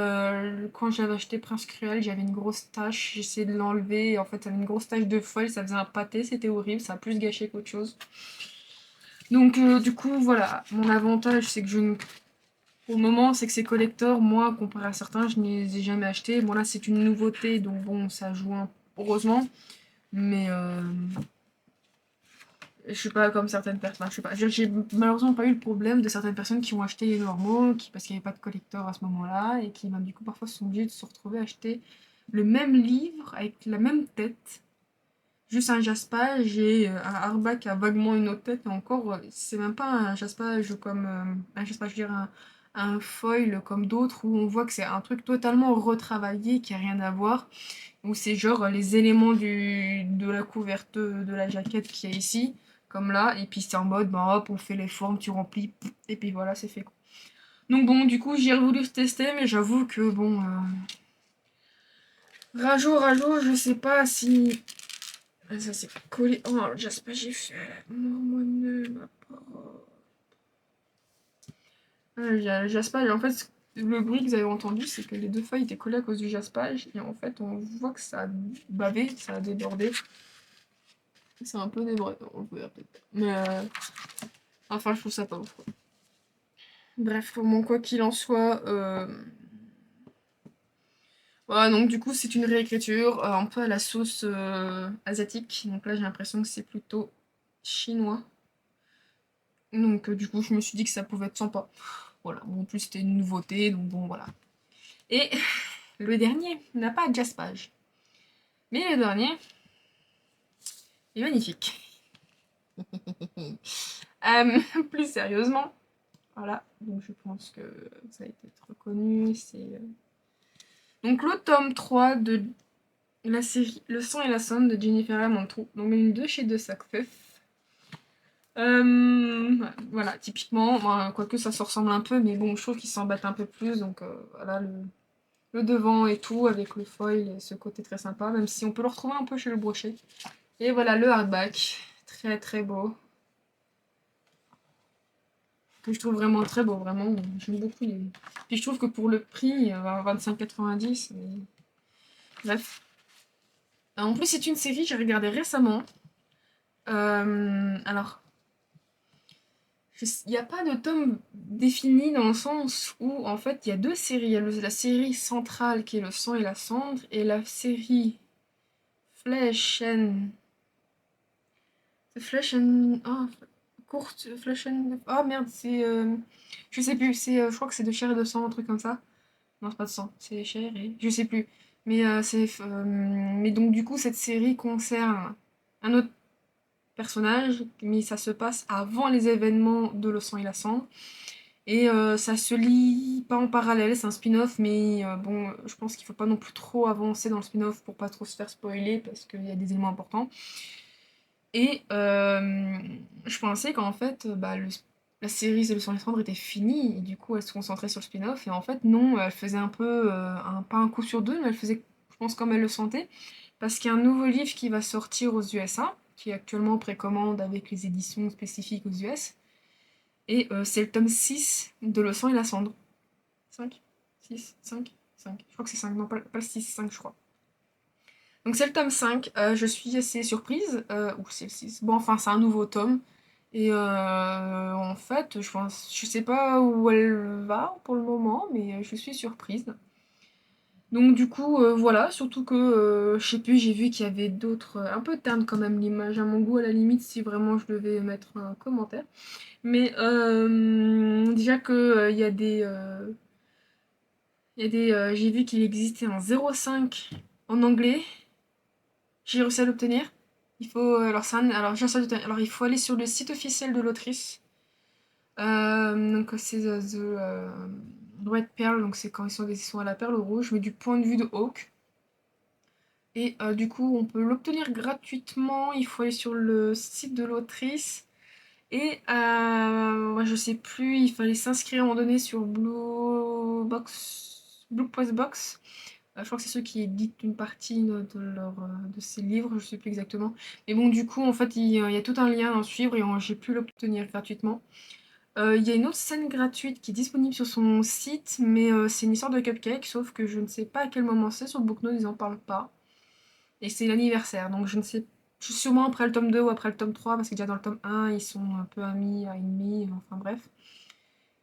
quand j'avais acheté Prince Cruel, j'avais une grosse tache, j'ai essayé de l'enlever, et en fait, ça avait une grosse tache de foil, ça faisait un pâté, c'était horrible, ça a plus gâché qu'autre chose. Donc du coup, voilà, mon avantage, c'est que je ne pour le moment, c'est que ces collectors, moi, comparé à certains, je ne les ai jamais achetés. Bon, là, c'est une nouveauté, donc bon, ça joue heureusement. Mais je suis pas comme certaines personnes. Enfin, je sais pas. J'ai malheureusement pas eu le problème de certaines personnes qui ont acheté les normaux, parce qu'il n'y avait pas de collector à ce moment-là, et qui, même, du coup, parfois se sont obligés de se retrouver à acheter le même livre avec la même tête. Juste un jaspage et un hardback a vaguement une autre tête, et encore, c'est même pas un jaspage comme. Un jaspage, je veux dire, un foil comme d'autres, où on voit que c'est un truc totalement retravaillé, qui a rien à voir, où c'est genre les éléments de la couverture de la jaquette qu'il y a ici, comme là, et puis c'est en mode, bah hop, on fait les formes, tu remplis, et puis voilà, c'est fait. Donc bon, du coup, j'ai voulu tester, mais j'avoue que bon. Rajo, je sais pas si ça c'est collé. Oh, j'espère que j'ai fait. Mormoneux, ma parole. Le jaspage, en fait, le bruit que vous avez entendu, c'est que les deux feuilles étaient collées à cause du jaspage. Et en fait, on voit que ça a bavé, ça a débordé. C'est un peu débordé, on peut dire peut-être. Mais enfin, je trouve ça pas ouf, quoi. Bref, bon, quoi qu'il en soit. Voilà, donc du coup, c'est une réécriture un peu à la sauce asiatique. Donc là, j'ai l'impression que c'est plutôt chinois. Donc du coup, je me suis dit que ça pouvait être sympa. Voilà, bon, en plus c'était une nouveauté, donc bon, voilà. Et le dernier n'a pas de jaspage. Mais le dernier est magnifique. Plus sérieusement, voilà, donc je pense que ça a été reconnu. C'est donc le tome 3 de la série Le sang et la sonde de Jennifer Lamantrou, donc une 2 chez De Success. Voilà, typiquement, bon, quoique ça se ressemble un peu, mais bon, je trouve qu'ils s'embêtent un peu plus, donc voilà, le devant et tout, avec le foil et ce côté très sympa, même si on peut le retrouver un peu chez le brochet. Et voilà le hardback, très très beau, que je trouve vraiment très beau, vraiment, j'aime beaucoup les. Puis je trouve que pour le prix, 25,90, bref. En plus, c'est une série que j'ai regardée récemment. Alors, il n'y a pas de tome défini dans le sens où, en fait, il y a deux séries. Il y a la série centrale qui est Le sang et la cendre, et la série Flesh and Flesh and. Ah, courte. Flesh and. Ah merde, c'est. Je sais plus, je crois que c'est de chair et de sang, un truc comme ça. Non, c'est pas de sang, c'est chair et. Je sais plus. Mais mais donc, du coup, cette série concerne un autre personnage, mais ça se passe avant les événements de Le sang et la cendre. Et ça se lit pas en parallèle, c'est un spin-off, mais bon, je pense qu'il faut pas non plus trop avancer dans le spin-off pour pas trop se faire spoiler parce qu'il y a des éléments importants. Et je pensais qu'en fait, bah, la série The Leçon Cendre était finie, et du coup elle se concentrait sur le spin-off, et en fait non, elle faisait un peu, pas un coup sur deux, mais elle faisait, je pense, comme elle le sentait, parce qu'il y a un nouveau livre qui va sortir aux USA, qui est actuellement en précommande avec les éditions spécifiques aux US, et c'est le tome 6 de Le sang et la cendre. 5 6 5 5 Je crois que c'est 5 non pas le 6, 5 je crois. Donc c'est le tome 5, je suis assez surprise, ou c'est le 6. Bon, enfin, c'est un nouveau tome. Et en fait, je sais pas où elle va pour le moment, mais je suis surprise. Donc du coup, voilà, surtout que, je sais plus, j'ai vu qu'il y avait d'autres, un peu terne quand même l'image à mon goût à la limite si vraiment je devais mettre un commentaire. Mais déjà que, j'ai vu qu'il existait un 0,5 en anglais. J'ai réussi à l'obtenir. Alors il faut aller sur le site officiel de l'autrice. Donc c'est Red Pearl, donc c'est quand ils sont à la perle rouge, mais du point de vue de Hawk. Et du coup, on peut l'obtenir gratuitement. Il faut aller sur le site de l'autrice. Et moi, je sais plus, il fallait s'inscrire à un moment donné sur Blue Post Box. Je crois que c'est ceux qui éditent une partie de ces livres, je sais plus exactement. Mais bon, du coup, en fait, il y a tout un lien à suivre et j'ai pu l'obtenir gratuitement. Il y a une autre scène gratuite qui est disponible sur son site, mais c'est une histoire de cupcake, sauf que je ne sais pas à quel moment c'est. Sur Booknote, ils en parlent pas. Et c'est l'anniversaire, donc je ne sais. Je suis sûrement après le tome 2 ou après le tome 3, parce que déjà dans le tome 1, ils sont un peu amis, ennemis, enfin bref.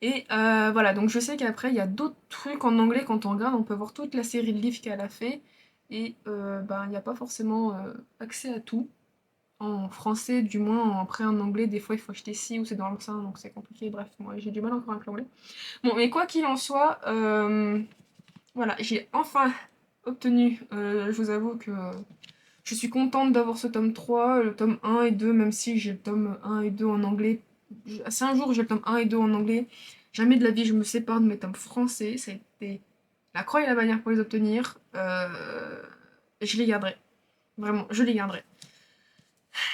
Et voilà, donc je sais qu'après, il y a d'autres trucs en anglais quand on regarde, on peut voir toute la série de livres qu'elle a fait. Et ben, il n'y a pas forcément accès à tout. En français, du moins, après en anglais, des fois il faut acheter ci ou c'est dans le sein, donc c'est compliqué. Bref, moi j'ai du mal encore avec l'anglais. Bon, mais quoi qu'il en soit, voilà, j'ai enfin obtenu, je vous avoue que je suis contente d'avoir ce tome 3, le tome 1 et 2, même si j'ai le tome 1 et 2 en anglais. Si un jour j'ai le tome 1 et 2 en anglais, jamais de la vie je me sépare de mes tomes français. Ça a été la croix et la bannière pour les obtenir. Je les garderai. Vraiment, je les garderai.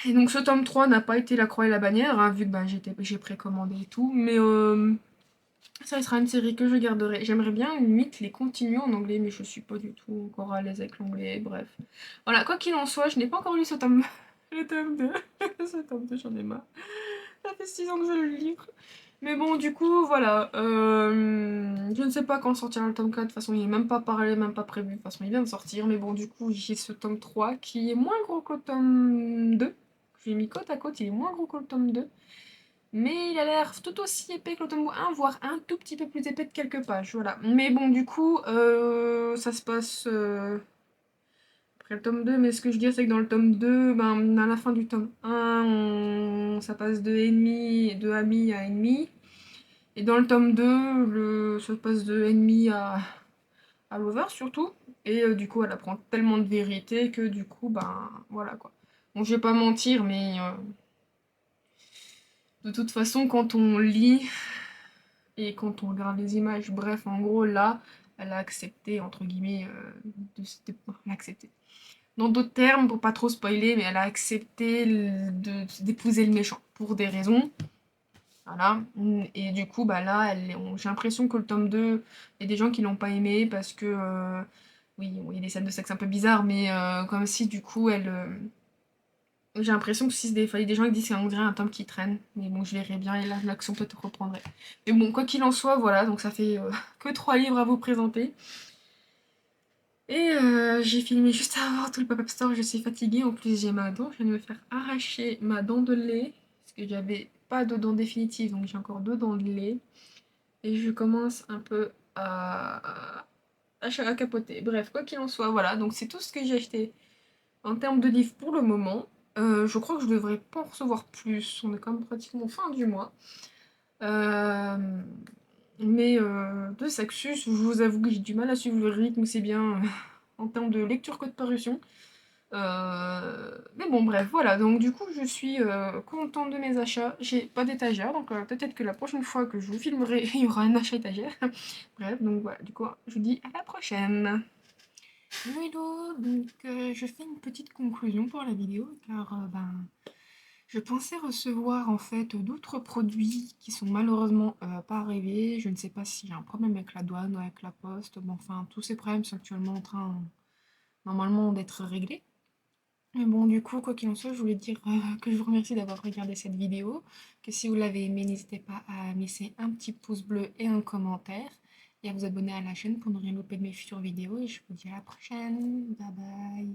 Et donc ce tome 3 n'a pas été la croix et la bannière, hein, vu que bah, j'ai précommandé et tout. Mais ça sera une série que je garderai. J'aimerais bien limite les continuer en anglais, mais je suis pas du tout encore à l'aise avec l'anglais. Bref. Voilà, quoi qu'il en soit, je n'ai pas encore lu ce tome. Le tome 2. Ce tome 2, j'en ai marre. Ça fait 6 ans que je le livre. Mais bon, du coup, voilà. Je ne sais pas quand sortira le tome 4. De toute façon, il n'est même pas parlé, même pas prévu. De toute façon, il vient de sortir. Mais bon, du coup, j'ai ce tome 3 qui est moins gros que le tome 2. J'ai mis côte à côte, il est moins gros que le tome 2. Mais il a l'air tout aussi épais que le tome 1, voire un tout petit peu plus épais de quelques pages. Voilà. Mais bon, du coup, ça se passe après le tome 2. Mais ce que je dis, c'est que dans le tome 2, ben, à la fin du tome 1, ça passe de amis à ennemis. Et dans le tome 2, ça passe de ennemi à lover surtout. Et du coup, elle apprend tellement de vérité que du coup, ben voilà quoi. Bon, je vais pas mentir, mais de toute façon, quand on lit et quand on regarde les images, bref, en gros, là, elle a accepté, entre guillemets, elle a accepté. Dans d'autres termes, pour pas trop spoiler, mais elle a accepté d'épouser le méchant pour des raisons. Voilà. Et du coup, bah là, j'ai l'impression que le tome 2, il y a des gens qui l'ont pas aimé parce que, oui, il y a des scènes de sexe un peu bizarres, mais comme si du coup, j'ai l'impression que si il y a des gens qui disent qu'on dirait un tome qui traîne. Mais bon, je verrai bien et là, l'action peut-être reprendrait. Mais bon, quoi qu'il en soit, voilà, donc ça fait que 3 livres à vous présenter. Et j'ai filmé juste avant tout le pop-up store, je suis fatiguée. En plus, j'ai ma dent, je viens de me faire arracher ma dent de lait. Parce que j'avais pas de dent définitive, donc j'ai encore 2 dents de lait. Et je commence un peu à capoter. Bref, quoi qu'il en soit, voilà. Donc c'est tout ce que j'ai acheté en termes de livres pour le moment. Je crois que je devrais pas en recevoir plus. On est quand même pratiquement fin du mois. Euh, mais de Saxus, je vous avoue que j'ai du mal à suivre le rythme, c'est bien en termes de lecture que de parution. Mais bon, bref, voilà. Donc, du coup, je suis contente de mes achats. J'ai pas d'étagère, donc peut-être que la prochaine fois que je vous filmerai, il y aura un achat étagère. Bref, donc voilà. Du coup, je vous dis à la prochaine. Hello, donc je fais une petite conclusion pour la vidéo, car je pensais recevoir en fait d'autres produits qui sont malheureusement pas arrivés. Je ne sais pas s'il y a un problème avec la douane ou avec la poste. Bon, enfin, tous ces problèmes sont actuellement en train normalement d'être réglés. Mais bon, du coup, quoi qu'il en soit, je voulais dire que je vous remercie d'avoir regardé cette vidéo, que si vous l'avez aimé, n'hésitez pas à laisser un petit pouce bleu et un commentaire, et à vous abonner à la chaîne pour ne rien louper de mes futures vidéos, et je vous dis à la prochaine, bye bye.